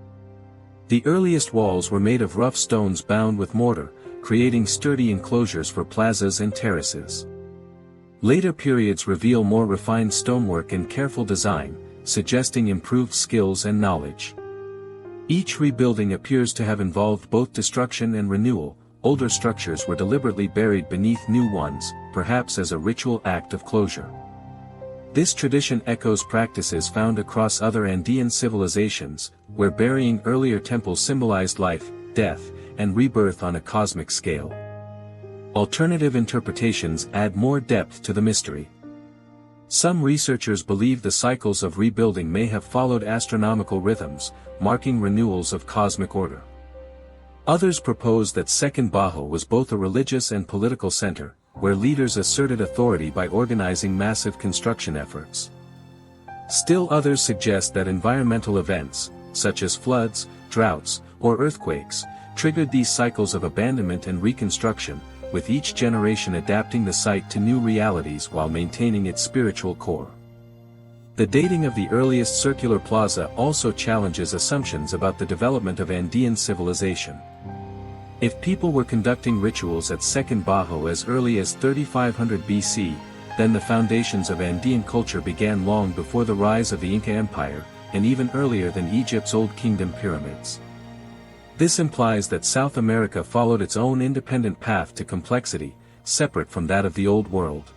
The earliest walls were made of rough stones bound with mortar, creating sturdy enclosures for plazas and terraces. Later periods reveal more refined stonework and careful design, suggesting improved skills and knowledge. Each rebuilding appears to have involved both destruction and renewal. Older structures were deliberately buried beneath new ones, perhaps as a ritual act of closure. This tradition echoes practices found across other Andean civilizations, where burying earlier temples symbolized life, death, and rebirth on a cosmic scale. Alternative interpretations add more depth to the mystery. Some researchers believe the cycles of rebuilding may have followed astronomical rhythms, marking renewals of cosmic order. Others propose that Second Bajo was both a religious and political center, where leaders asserted authority by organizing massive construction efforts. Still others suggest that environmental events, such as floods, droughts, or earthquakes, triggered these cycles of abandonment and reconstruction, with each generation adapting the site to new realities while maintaining its spiritual core. The dating of the earliest circular plaza also challenges assumptions about the development of Andean civilization. If people were conducting rituals at Second Bajo as early as 3500 BC, then the foundations of Andean culture began long before the rise of the Inca Empire, and even earlier than Egypt's Old Kingdom pyramids. This implies that South America followed its own independent path to complexity, separate from that of the Old World.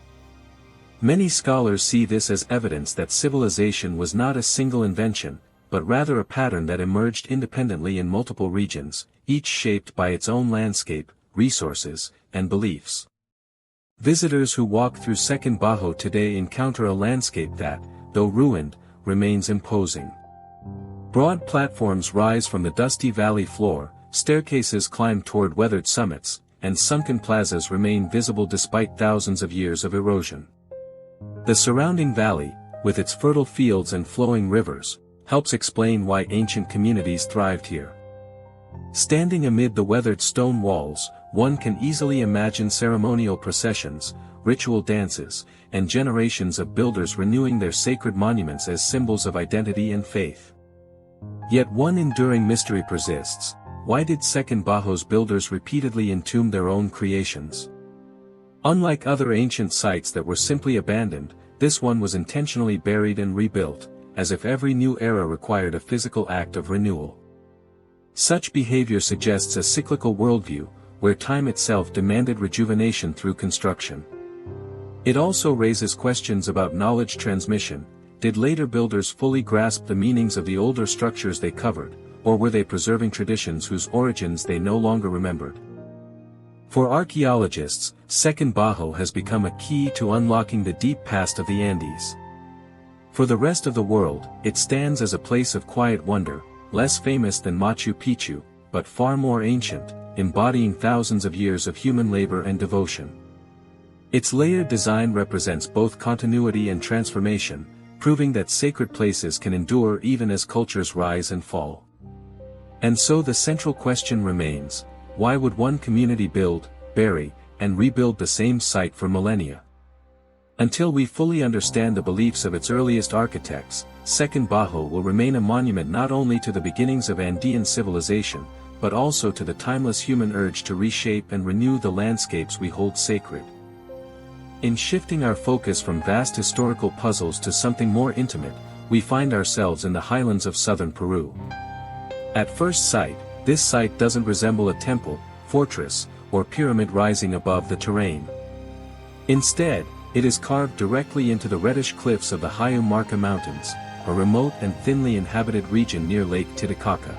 Many scholars see this as evidence that civilization was not a single invention, but rather a pattern that emerged independently in multiple regions, each shaped by its own landscape, resources, and beliefs. Visitors who walk through Second Bajo today encounter a landscape that, though ruined, remains imposing. Broad platforms rise from the dusty valley floor, staircases climb toward weathered summits, and sunken plazas remain visible despite thousands of years of erosion. The surrounding valley, with its fertile fields and flowing rivers, helps explain why ancient communities thrived here. Standing amid the weathered stone walls, one can easily imagine ceremonial processions, ritual dances, and generations of builders renewing their sacred monuments as symbols of identity and faith. Yet one enduring mystery persists: why did Second Bajo's builders repeatedly entomb their own creations? Unlike other ancient sites that were simply abandoned, this one was intentionally buried and rebuilt, as if every new era required a physical act of renewal. Such behavior suggests a cyclical worldview, where time itself demanded rejuvenation through construction. It also raises questions about knowledge transmission. Did later builders fully grasp the meanings of the older structures they covered, or were they preserving traditions whose origins they no longer remembered? For archaeologists, Second Bajo has become a key to unlocking the deep past of the Andes. For the rest of the world, it stands as a place of quiet wonder, less famous than Machu Picchu, but far more ancient, embodying thousands of years of human labor and devotion. Its layered design represents both continuity and transformation, proving that sacred places can endure even as cultures rise and fall. And so the central question remains: why would one community build, bury, and rebuild the same site for millennia? Until we fully understand the beliefs of its earliest architects, Second Bajo will remain a monument not only to the beginnings of Andean civilization, but also to the timeless human urge to reshape and renew the landscapes we hold sacred. In shifting our focus from vast historical puzzles to something more intimate, we find ourselves in the highlands of southern Peru. At first sight, this site doesn't resemble a temple, fortress, or pyramid rising above the terrain. Instead, it is carved directly into the reddish cliffs of the Marca Mountains, a remote and thinly inhabited region near Lake Titicaca.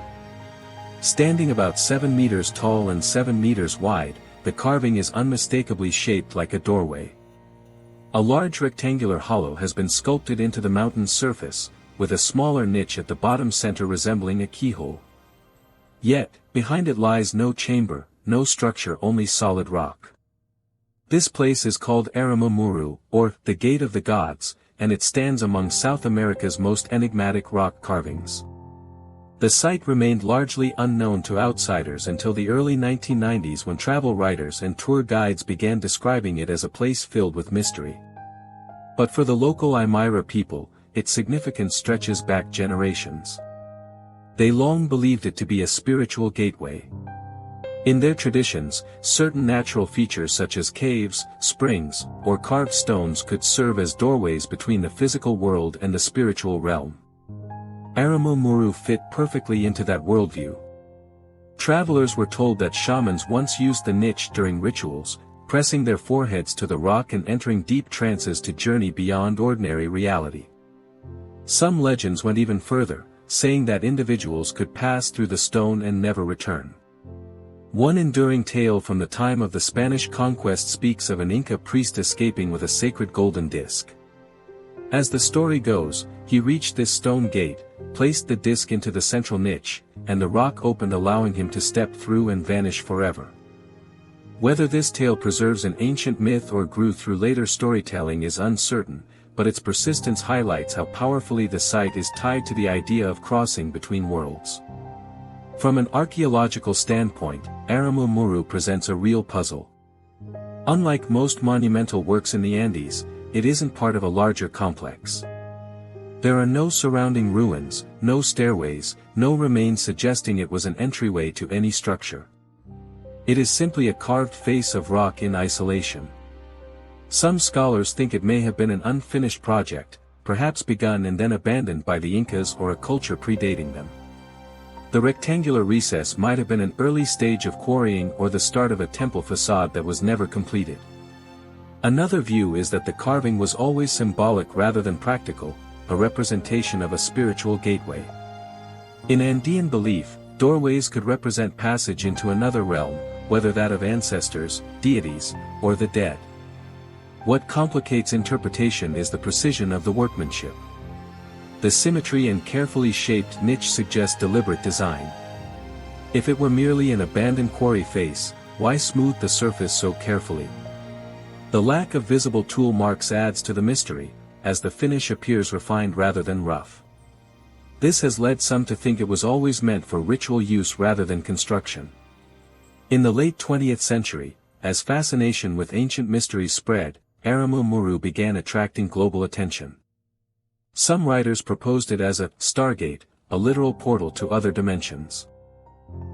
Standing about 7 meters tall and 7 meters wide, the carving is unmistakably shaped like a doorway. A large rectangular hollow has been sculpted into the mountain's surface, with a smaller niche at the bottom center resembling a keyhole. Yet, behind it lies no chamber, no structure, only solid rock. This place is called Aramumuru, or the Gate of the Gods, and it stands among South America's most enigmatic rock carvings. The site remained largely unknown to outsiders until the early 1990s when travel writers and tour guides began describing it as a place filled with mystery. But for the local Aymara people, its significance stretches back generations. They long believed it to be a spiritual gateway. In their traditions, certain natural features such as caves, springs, or carved stones could serve as doorways between the physical world and the spiritual realm. Aramumuru fit perfectly into that worldview. Travelers were told that shamans once used the niche during rituals, pressing their foreheads to the rock and entering deep trances to journey beyond ordinary reality. Some legends went even further, saying that individuals could pass through the stone and never return. One enduring tale from the time of the Spanish conquest speaks of an Inca priest escaping with a sacred golden disc. As the story goes, he reached this stone gate, placed the disc into the central niche, and the rock opened, allowing him to step through and vanish forever. Whether this tale preserves an ancient myth or grew through later storytelling is uncertain, but its persistence highlights how powerfully the site is tied to the idea of crossing between worlds. From an archaeological standpoint, Aramumuru presents a real puzzle. Unlike most monumental works in the Andes, it isn't part of a larger complex. There are no surrounding ruins, no stairways, no remains suggesting it was an entryway to any structure. It is simply a carved face of rock in isolation. Some scholars think it may have been an unfinished project, perhaps begun and then abandoned by the Incas or a culture predating them. The rectangular recess might have been an early stage of quarrying or the start of a temple facade that was never completed. Another view is that the carving was always symbolic rather than practical, a representation of a spiritual gateway. In Andean belief, doorways could represent passage into another realm, whether that of ancestors, deities, or the dead. What complicates interpretation is the precision of the workmanship. The symmetry and carefully shaped niche suggest deliberate design. If it were merely an abandoned quarry face, why smooth the surface so carefully? The lack of visible tool marks adds to the mystery, as the finish appears refined rather than rough. This has led some to think it was always meant for ritual use rather than construction. In the late 20th century, as fascination with ancient mysteries spread, Aramumuru began attracting global attention. Some writers proposed it as a stargate, a literal portal to other dimensions.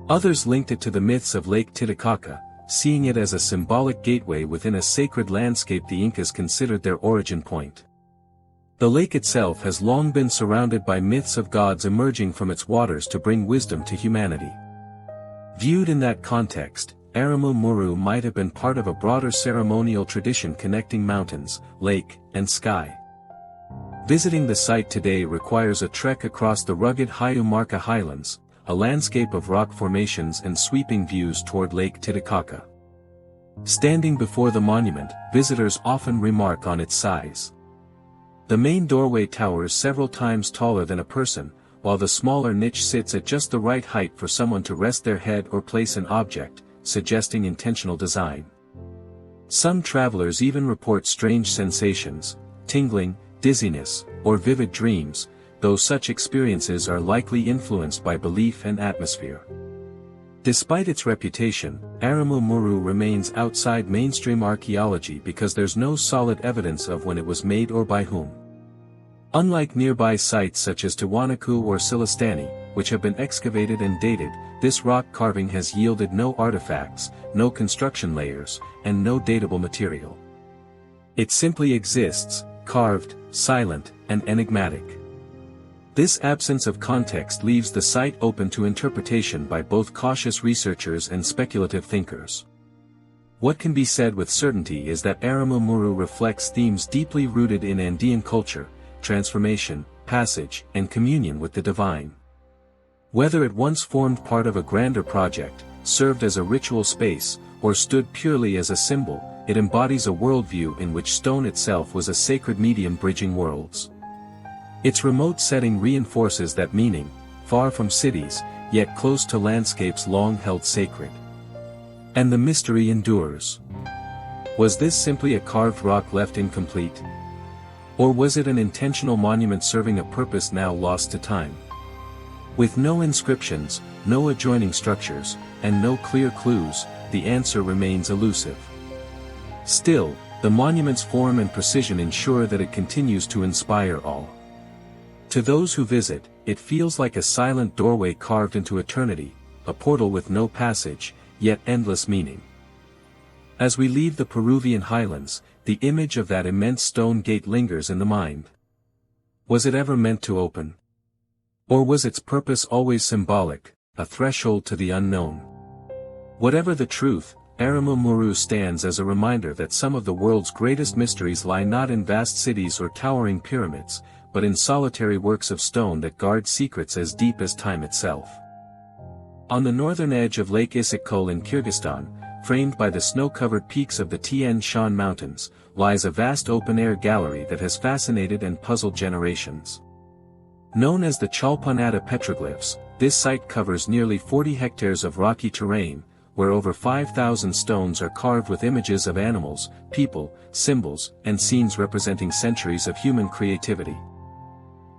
Others linked it to the myths of Lake Titicaca, seeing it as a symbolic gateway within a sacred landscape the Incas considered their origin point. The lake itself has long been surrounded by myths of gods emerging from its waters to bring wisdom to humanity. Viewed in that context, Aramumuru might have been part of a broader ceremonial tradition connecting mountains, lake, and sky. Visiting the site today requires a trek across the rugged Hayumarca highlands, a landscape of rock formations and sweeping views toward Lake Titicaca. Standing before the monument, visitors often remark on its size. The main doorway towers several times taller than a person, while the smaller niche sits at just the right height for someone to rest their head or place an object, suggesting intentional design. Some travelers even report strange sensations, tingling, dizziness, or vivid dreams, though such experiences are likely influenced by belief and atmosphere. Despite its reputation, Aramumuru remains outside mainstream archaeology because there's no solid evidence of when it was made or by whom. Unlike nearby sites such as Tiwanaku or Silistani, which have been excavated and dated, this rock carving has yielded no artifacts, no construction layers, and no datable material. It simply exists, carved, silent, and enigmatic. This absence of context leaves the site open to interpretation by both cautious researchers and speculative thinkers. What can be said with certainty is that Aramumuru reflects themes deeply rooted in Andean culture: transformation, passage, and communion with the divine. Whether it once formed part of a grander project, served as a ritual space, or stood purely as a symbol, it embodies a worldview in which stone itself was a sacred medium bridging worlds. Its remote setting reinforces that meaning, far from cities, yet close to landscapes long held sacred. And the mystery endures. Was this simply a carved rock left incomplete? Or was it an intentional monument serving a purpose now lost to time? With no inscriptions, no adjoining structures, and no clear clues, the answer remains elusive. Still, the monument's form and precision ensure that it continues to inspire awe. To those who visit, it feels like a silent doorway carved into eternity, a portal with no passage, yet endless meaning. As we leave the Peruvian highlands, the image of that immense stone gate lingers in the mind. Was it ever meant to open? Or was its purpose always symbolic, a threshold to the unknown? Whatever the truth, Armenia stands as a reminder that some of the world's greatest mysteries lie not in vast cities or towering pyramids, but in solitary works of stone that guard secrets as deep as time itself. On the northern edge of Lake Issyk-Kul in Kyrgyzstan, framed by the snow-covered peaks of the Tian Shan Mountains, lies a vast open-air gallery that has fascinated and puzzled generations. Known as the Chalpanata petroglyphs, this site covers nearly 40 hectares of rocky terrain, where over 5,000 stones are carved with images of animals, people, symbols, and scenes representing centuries of human creativity.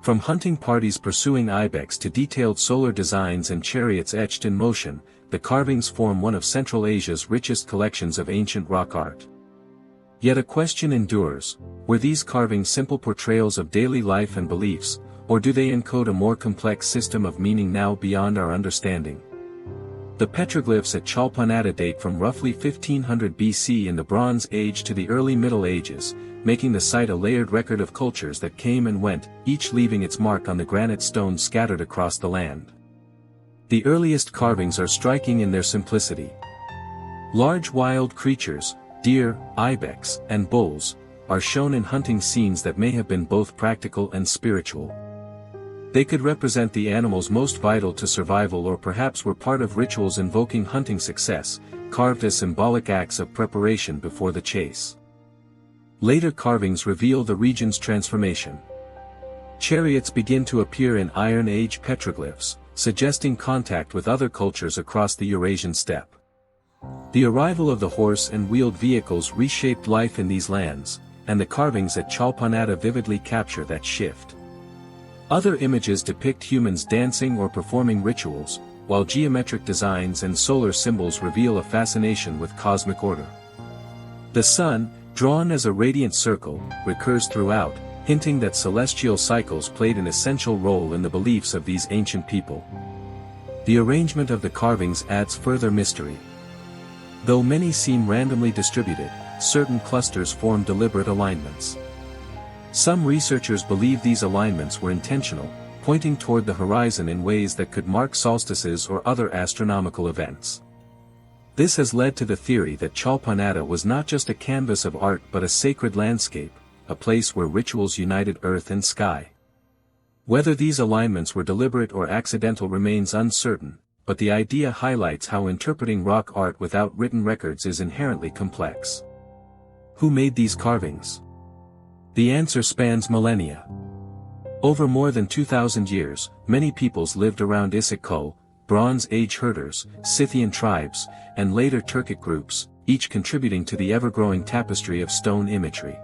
From hunting parties pursuing ibex to detailed solar designs and chariots etched in motion, the carvings form one of Central Asia's richest collections of ancient rock art. Yet a question endures: were these carvings simple portrayals of daily life and beliefs, or do they encode a more complex system of meaning now beyond our understanding? The petroglyphs at Chalpanata date from roughly 1500 BC in the Bronze Age to the early Middle Ages, making the site a layered record of cultures that came and went, each leaving its mark on the granite stones scattered across the land. The earliest carvings are striking in their simplicity. Large wild creatures, deer, ibex, and bulls, are shown in hunting scenes that may have been both practical and spiritual. They could represent the animals most vital to survival or perhaps were part of rituals invoking hunting success, carved as symbolic acts of preparation before the chase. Later carvings reveal the region's transformation. Chariots begin to appear in Iron Age petroglyphs, suggesting contact with other cultures across the Eurasian steppe. The arrival of the horse and wheeled vehicles reshaped life in these lands, and the carvings at Chalpanata vividly capture that shift. Other images depict humans dancing or performing rituals, while geometric designs and solar symbols reveal a fascination with cosmic order. The sun, drawn as a radiant circle, recurs throughout, hinting that celestial cycles played an essential role in the beliefs of these ancient people. The arrangement of the carvings adds further mystery. Though many seem randomly distributed, certain clusters form deliberate alignments. Some researchers believe these alignments were intentional, pointing toward the horizon in ways that could mark solstices or other astronomical events. This has led to the theory that Chalpanata was not just a canvas of art but a sacred landscape, a place where rituals united earth and sky. Whether these alignments were deliberate or accidental remains uncertain, but the idea highlights how interpreting rock art without written records is inherently complex. Who made these carvings? The answer spans millennia. Over more than 2,000 years, many peoples lived around Issyk-Kul, Bronze Age herders, Scythian tribes, and later Turkic groups, each contributing to the ever-growing tapestry of stone imagery.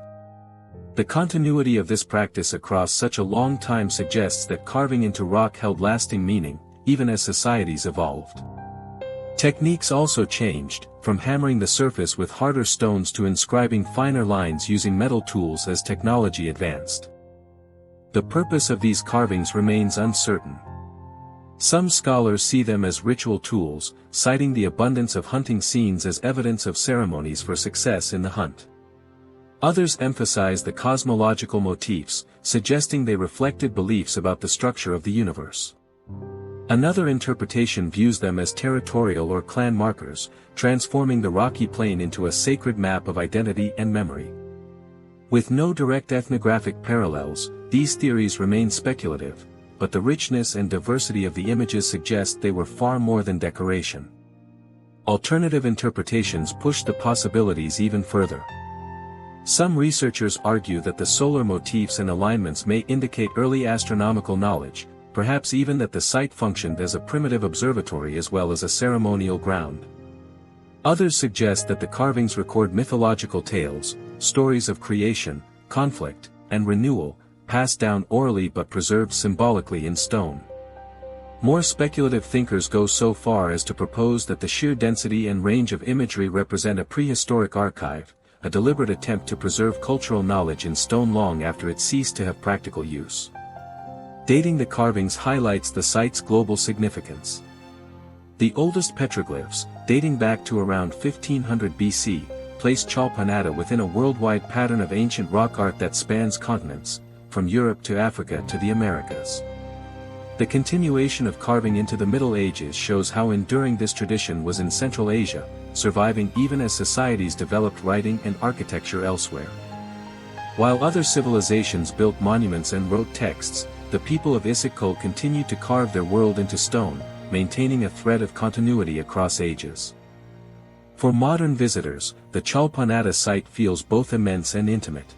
The continuity of this practice across such a long time suggests that carving into rock held lasting meaning, even as societies evolved. Techniques also changed, from hammering the surface with harder stones to inscribing finer lines using metal tools as technology advanced. The purpose of these carvings remains uncertain. Some scholars see them as ritual tools, citing the abundance of hunting scenes as evidence of ceremonies for success in the hunt. Others emphasize the cosmological motifs, suggesting they reflected beliefs about the structure of the universe. Another interpretation views them as territorial or clan markers, transforming the rocky plain into a sacred map of identity and memory. With no direct ethnographic parallels, these theories remain speculative, but the richness and diversity of the images suggest they were far more than decoration. Alternative interpretations push the possibilities even further. Some researchers argue that the solar motifs and alignments may indicate early astronomical knowledge, perhaps even that the site functioned as a primitive observatory as well as a ceremonial ground. Others suggest that the carvings record mythological tales, stories of creation, conflict, and renewal, passed down orally but preserved symbolically in stone. More speculative thinkers go so far as to propose that the sheer density and range of imagery represent a prehistoric archive, a deliberate attempt to preserve cultural knowledge in stone long after it ceased to have practical use. Dating the carvings highlights the site's global significance. The oldest petroglyphs, dating back to around 1500 BC, place Chalpanata within a worldwide pattern of ancient rock art that spans continents, from Europe to Africa to the Americas. The continuation of carving into the Middle Ages shows how enduring this tradition was in Central Asia, surviving even as societies developed writing and architecture elsewhere. While other civilizations built monuments and wrote texts, the people of Issyk-Kul continued to carve their world into stone, maintaining a thread of continuity across ages. For modern visitors, the Chalpanata site feels both immense and intimate.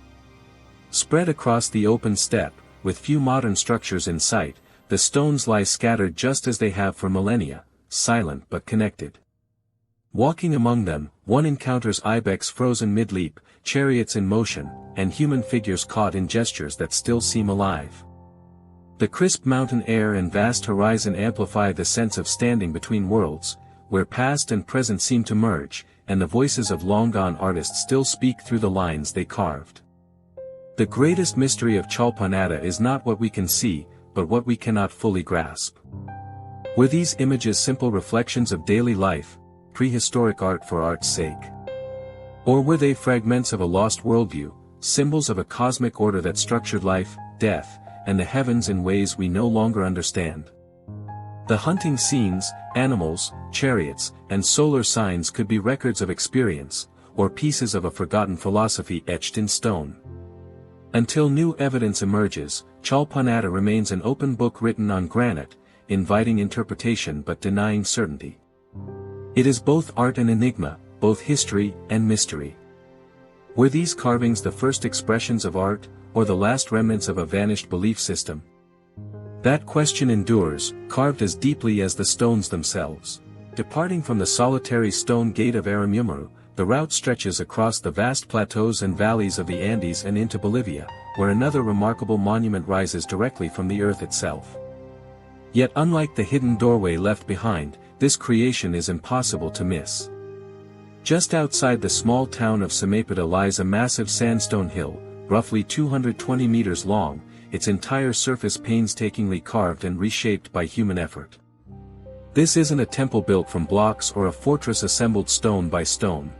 Spread across the open steppe, with few modern structures in sight, the stones lie scattered just as they have for millennia, silent but connected. Walking among them, one encounters ibex frozen mid-leap, chariots in motion, and human figures caught in gestures that still seem alive. The crisp mountain air and vast horizon amplify the sense of standing between worlds, where past and present seem to merge, and the voices of long-gone artists still speak through the lines they carved. The greatest mystery of Chalpanata is not what we can see, but what we cannot fully grasp. Were these images simple reflections of daily life, prehistoric art for art's sake? Or were they fragments of a lost worldview, symbols of a cosmic order that structured life, death, and the heavens in ways we no longer understand? The hunting scenes, animals, chariots, and solar signs could be records of experience, or pieces of a forgotten philosophy etched in stone. Until new evidence emerges, Chalpanata remains an open book written on granite, inviting interpretation but denying certainty. It is both art and enigma, both history and mystery. Were these carvings the first expressions of art, or the last remnants of a vanished belief system? That question endures, carved as deeply as the stones themselves. Departing from the solitary stone gate of Aramumuru, the route stretches across the vast plateaus and valleys of the Andes and into Bolivia, where another remarkable monument rises directly from the earth itself. Yet unlike the hidden doorway left behind, this creation is impossible to miss. Just outside the small town of Samapata lies a massive sandstone hill, roughly 220 meters long, its entire surface painstakingly carved and reshaped by human effort. This isn't a temple built from blocks or a fortress assembled stone by stone.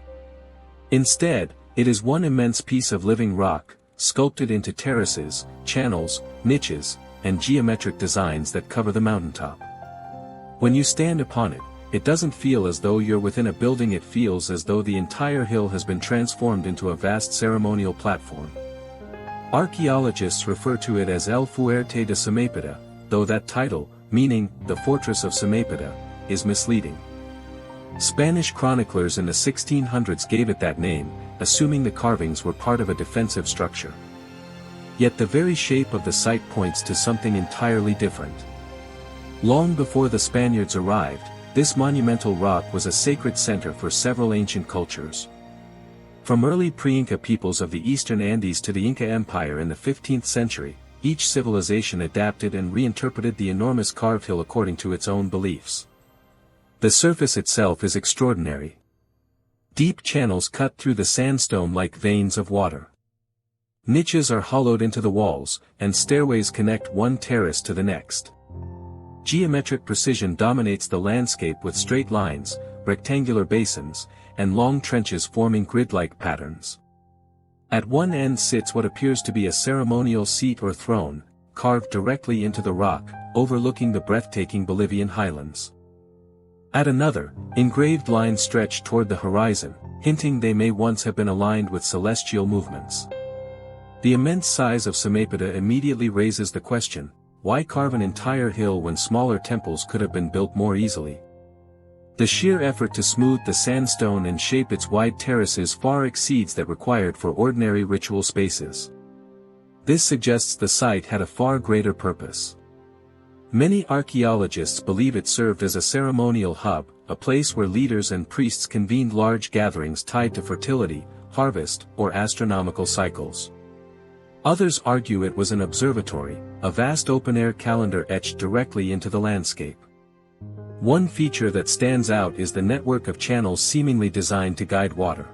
Instead, it is one immense piece of living rock, sculpted into terraces, channels, niches, and geometric designs that cover the mountaintop. When you stand upon it, it doesn't feel as though you're within a building, it feels as though the entire hill has been transformed into a vast ceremonial platform. Archaeologists refer to it as El Fuerte de Samapata, though that title, meaning the Fortress of Samapata, is misleading. Spanish chroniclers in the 1600s gave it that name, assuming the carvings were part of a defensive structure. Yet the very shape of the site points to something entirely different. Long before the Spaniards arrived, this monumental rock was a sacred center for several ancient cultures. From early pre-Inca peoples of the eastern Andes to the Inca Empire in the 15th century, each civilization adapted and reinterpreted the enormous carved hill according to its own beliefs. The surface itself is extraordinary. Deep channels cut through the sandstone like veins of water. Niches are hollowed into the walls, and stairways connect one terrace to the next. Geometric precision dominates the landscape with straight lines, rectangular basins, and long trenches forming grid-like patterns. At one end sits what appears to be a ceremonial seat or throne, carved directly into the rock, overlooking the breathtaking Bolivian highlands. At another, engraved lines stretch toward the horizon, hinting they may once have been aligned with celestial movements. The immense size of Samapata immediately raises the question, why carve an entire hill when smaller temples could have been built more easily? The sheer effort to smooth the sandstone and shape its wide terraces far exceeds that required for ordinary ritual spaces. This suggests the site had a far greater purpose. Many archaeologists believe it served as a ceremonial hub, a place where leaders and priests convened large gatherings tied to fertility, harvest, or astronomical cycles. Others argue it was an observatory, a vast open-air calendar etched directly into the landscape. One feature that stands out is the network of channels seemingly designed to guide water.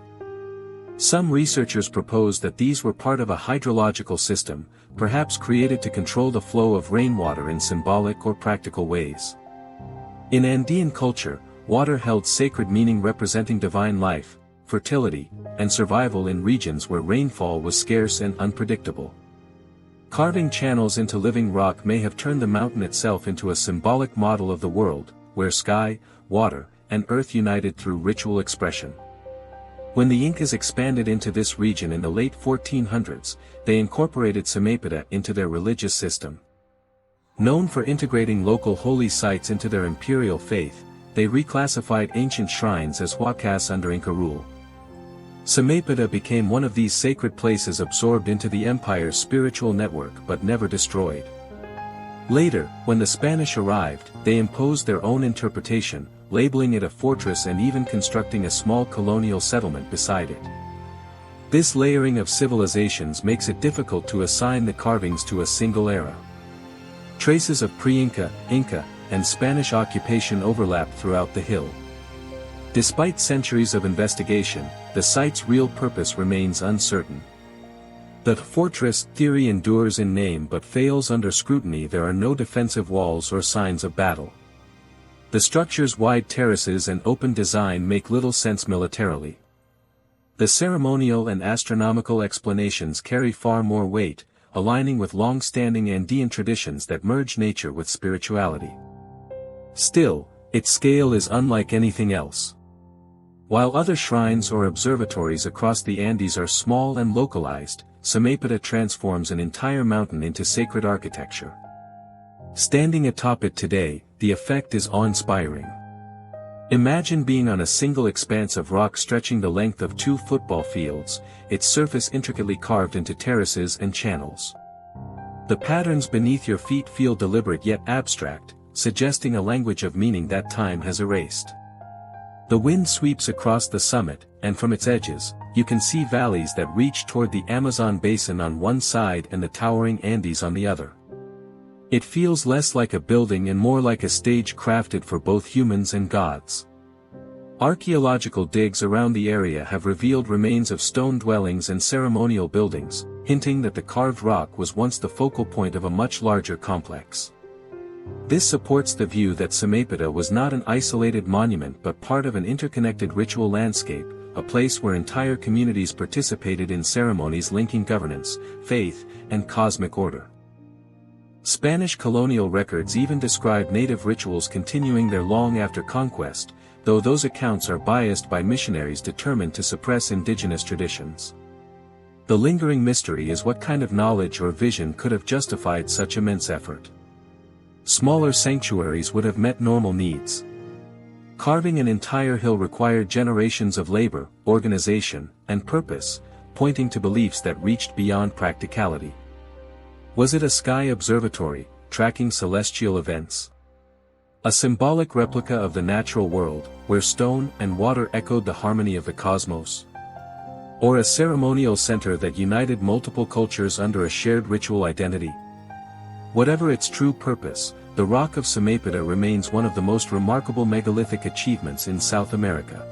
Some researchers propose that these were part of a hydrological system, perhaps created to control the flow of rainwater in symbolic or practical ways. In Andean culture, water held sacred meaning, representing divine life, fertility, and survival in regions where rainfall was scarce and unpredictable. Carving channels into living rock may have turned the mountain itself into a symbolic model of the world, where sky, water, and earth united through ritual expression. When the Incas expanded into this region in the late 1400s, they incorporated Samépida into their religious system. Known for integrating local holy sites into their imperial faith, they reclassified ancient shrines as huacas under Inca rule. Samépida became one of these sacred places absorbed into the empire's spiritual network but never destroyed. Later, when the Spanish arrived, they imposed their own interpretation, labeling it a fortress and even constructing a small colonial settlement beside it. This layering of civilizations makes it difficult to assign the carvings to a single era. Traces of pre-Inca, Inca, and Spanish occupation overlap throughout the hill. Despite centuries of investigation, the site's real purpose remains uncertain. The fortress theory endures in name but fails under scrutiny. There are no defensive walls or signs of battle. The structure's wide terraces and open design make little sense militarily. The ceremonial and astronomical explanations carry far more weight, aligning with long-standing Andean traditions that merge nature with spirituality. Still, its scale is unlike anything else. While other shrines or observatories across the Andes are small and localized, Samépida transforms an entire mountain into sacred architecture. Standing atop it today, the effect is awe-inspiring. Imagine being on a single expanse of rock stretching the length of 2 football fields, its surface intricately carved into terraces and channels. The patterns beneath your feet feel deliberate yet abstract, suggesting a language of meaning that time has erased. The wind sweeps across the summit, and from its edges, you can see valleys that reach toward the Amazon basin on one side and the towering Andes on the other. It feels less like a building and more like a stage crafted for both humans and gods. Archaeological digs around the area have revealed remains of stone dwellings and ceremonial buildings, hinting that the carved rock was once the focal point of a much larger complex. This supports the view that Samépida was not an isolated monument but part of an interconnected ritual landscape, a place where entire communities participated in ceremonies linking governance, faith, and cosmic order. Spanish colonial records even describe native rituals continuing there long after conquest, though those accounts are biased by missionaries determined to suppress indigenous traditions. The lingering mystery is what kind of knowledge or vision could have justified such immense effort. Smaller sanctuaries would have met normal needs. Carving an entire hill required generations of labor, organization, and purpose, pointing to beliefs that reached beyond practicality. Was it a sky observatory, tracking celestial events? A symbolic replica of the natural world, where stone and water echoed the harmony of the cosmos? Or a ceremonial center that united multiple cultures under a shared ritual identity? Whatever its true purpose, the Rock of Samépida remains one of the most remarkable megalithic achievements in South America.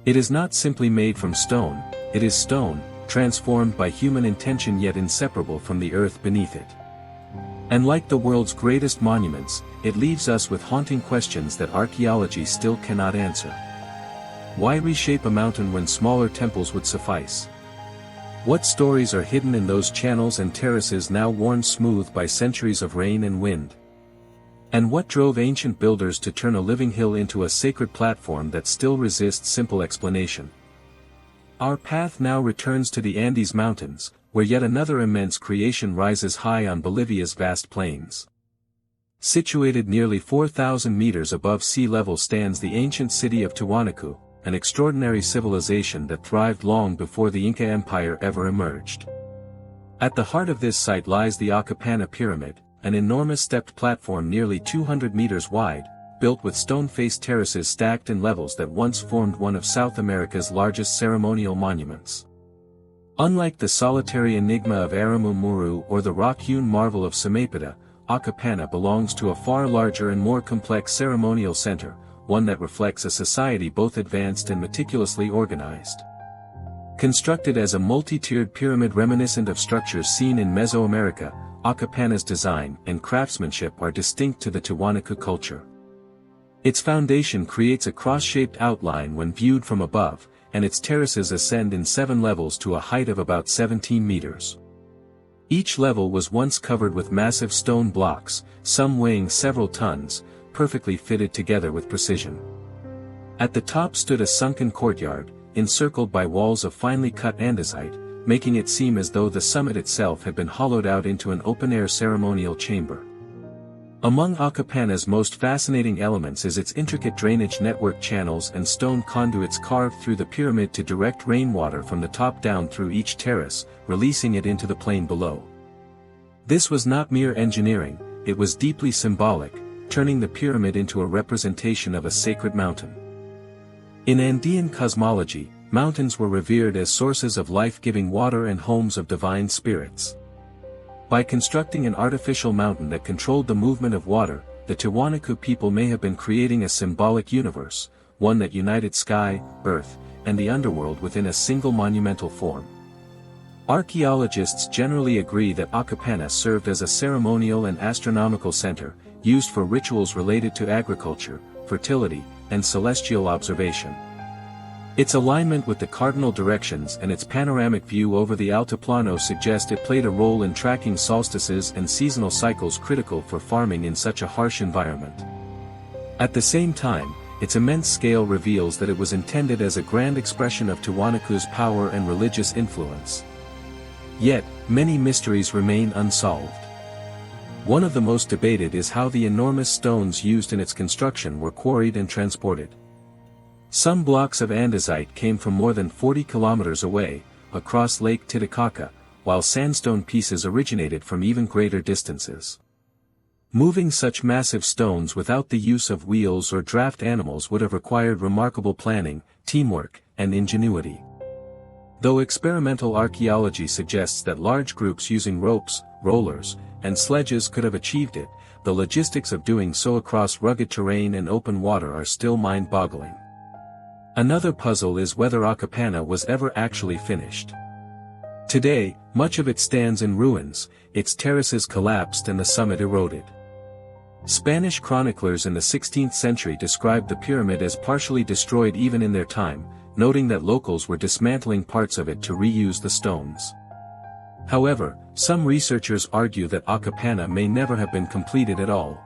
It is not simply made from stone, it is stone, transformed by human intention yet inseparable from the earth beneath it. And like the world's greatest monuments, it leaves us with haunting questions that archaeology still cannot answer. Why reshape a mountain when smaller temples would suffice? What stories are hidden in those channels and terraces now worn smooth by centuries of rain and wind? And what drove ancient builders to turn a living hill into a sacred platform that still resists simple explanation? Our path now returns to the Andes Mountains, where yet another immense creation rises high on Bolivia's vast plains. Situated nearly 4,000 meters above sea level stands the ancient city of Tiwanaku, an extraordinary civilization that thrived long before the Inca Empire ever emerged. At the heart of this site lies the Acapana Pyramid, an enormous stepped platform nearly 200 meters wide, built with stone-faced terraces stacked in levels that once formed one of South America's largest ceremonial monuments. Unlike the solitary enigma of Aramumuru or the rock-hewn marvel of Samaipata, Akapana belongs to a far larger and more complex ceremonial center, one that reflects a society both advanced and meticulously organized. Constructed as a multi-tiered pyramid reminiscent of structures seen in Mesoamerica, Akapana's design and craftsmanship are distinct to the Tiwanaku culture. Its foundation creates a cross-shaped outline when viewed from above, and its terraces ascend in 7 levels to a height of about 17 meters. Each level was once covered with massive stone blocks, some weighing several tons, perfectly fitted together with precision. At the top stood a sunken courtyard, encircled by walls of finely cut andesite, making it seem as though the summit itself had been hollowed out into an open-air ceremonial chamber. Among Akapana's most fascinating elements is its intricate drainage network channels and stone conduits carved through the pyramid to direct rainwater from the top down through each terrace, releasing it into the plain below. This was not mere engineering, it was deeply symbolic, turning the pyramid into a representation of a sacred mountain. In Andean cosmology, mountains were revered as sources of life-giving water and homes of divine spirits. By constructing an artificial mountain that controlled the movement of water, the Tiwanaku people may have been creating a symbolic universe, one that united sky, earth, and the underworld within a single monumental form. Archaeologists generally agree that Akapana served as a ceremonial and astronomical center, used for rituals related to agriculture, fertility, and celestial observation. Its alignment with the cardinal directions and its panoramic view over the Altiplano suggest it played a role in tracking solstices and seasonal cycles critical for farming in such a harsh environment. At the same time, its immense scale reveals that it was intended as a grand expression of Tiwanaku's power and religious influence. Yet, many mysteries remain unsolved. One of the most debated is how the enormous stones used in its construction were quarried and transported. Some blocks of andesite came from more than 40 kilometers away, across Lake Titicaca, while sandstone pieces originated from even greater distances. Moving such massive stones without the use of wheels or draft animals would have required remarkable planning, teamwork, and ingenuity. Though experimental archaeology suggests that large groups using ropes, rollers, and sledges could have achieved it, the logistics of doing so across rugged terrain and open water are still mind-boggling. Another puzzle is whether Akapana was ever actually finished. Today, much of it stands in ruins, its terraces collapsed and the summit eroded. Spanish chroniclers in the 16th century described the pyramid as partially destroyed even in their time, noting that locals were dismantling parts of it to reuse the stones. However, some researchers argue that Akapana may never have been completed at all.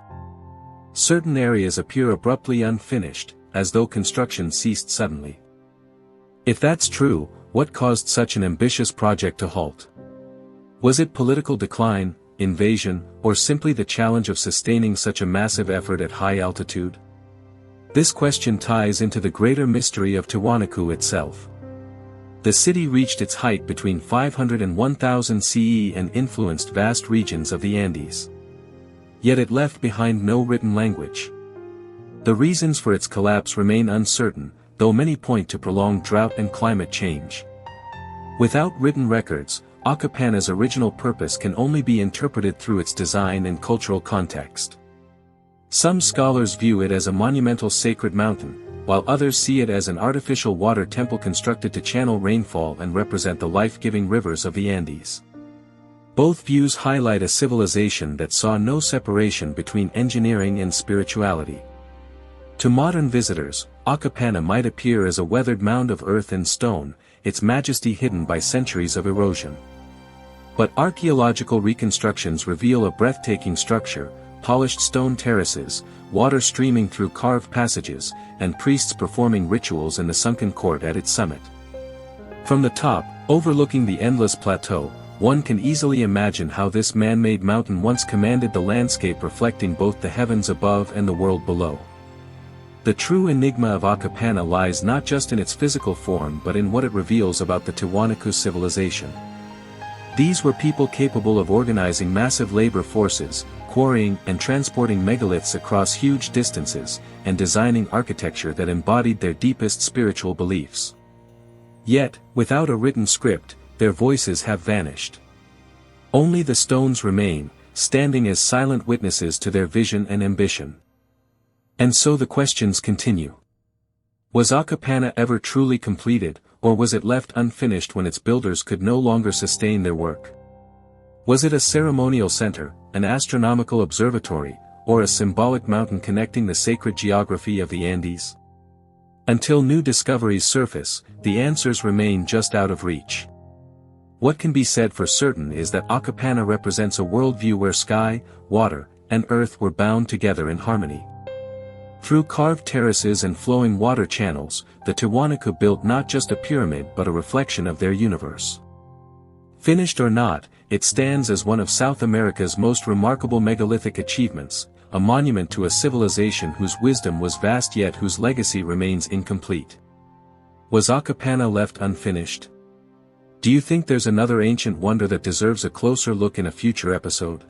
Certain areas appear abruptly unfinished, as though construction ceased suddenly. If that's true, what caused such an ambitious project to halt? Was it political decline, invasion, or simply the challenge of sustaining such a massive effort at high altitude? This question ties into the greater mystery of Tiwanaku itself. The city reached its height between 500 and 1000 CE and influenced vast regions of the Andes. Yet it left behind no written language. The reasons for its collapse remain uncertain, though many point to prolonged drought and climate change. Without written records, Akapana's original purpose can only be interpreted through its design and cultural context. Some scholars view it as a monumental sacred mountain, while others see it as an artificial water temple constructed to channel rainfall and represent the life-giving rivers of the Andes. Both views highlight a civilization that saw no separation between engineering and spirituality. To modern visitors, Akapana might appear as a weathered mound of earth and stone, its majesty hidden by centuries of erosion. But archaeological reconstructions reveal a breathtaking structure, polished stone terraces, water streaming through carved passages, and priests performing rituals in the sunken court at its summit. From the top, overlooking the endless plateau, one can easily imagine how this man-made mountain once commanded the landscape reflecting both the heavens above and the world below. The true enigma of Akapana lies not just in its physical form but in what it reveals about the Tiwanaku civilization. These were people capable of organizing massive labor forces, quarrying and transporting megaliths across huge distances, and designing architecture that embodied their deepest spiritual beliefs. Yet, without a written script, their voices have vanished. Only the stones remain, standing as silent witnesses to their vision and ambition. And so the questions continue. Was Akapana ever truly completed, or was it left unfinished when its builders could no longer sustain their work? Was it a ceremonial center, an astronomical observatory, or a symbolic mountain connecting the sacred geography of the Andes? Until new discoveries surface, the answers remain just out of reach. What can be said for certain is that Akapana represents a worldview where sky, water, and earth were bound together in harmony. Through carved terraces and flowing water channels, the Tiwanaku built not just a pyramid but a reflection of their universe. Finished or not, it stands as one of South America's most remarkable megalithic achievements, a monument to a civilization whose wisdom was vast yet whose legacy remains incomplete. Was Akapana left unfinished? Do you think there's another ancient wonder that deserves a closer look in a future episode?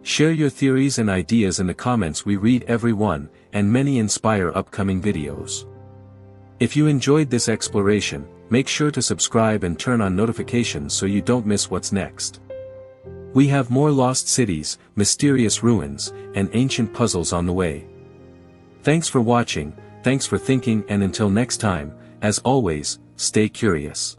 Share your theories and ideas in the comments. We read every one, and many inspire upcoming videos. If you enjoyed this exploration, make sure to subscribe and turn on notifications so you don't miss what's next. We have more lost cities, mysterious ruins, and ancient puzzles on the way. Thanks for watching, thanks for thinking, and until next time, as always, stay curious.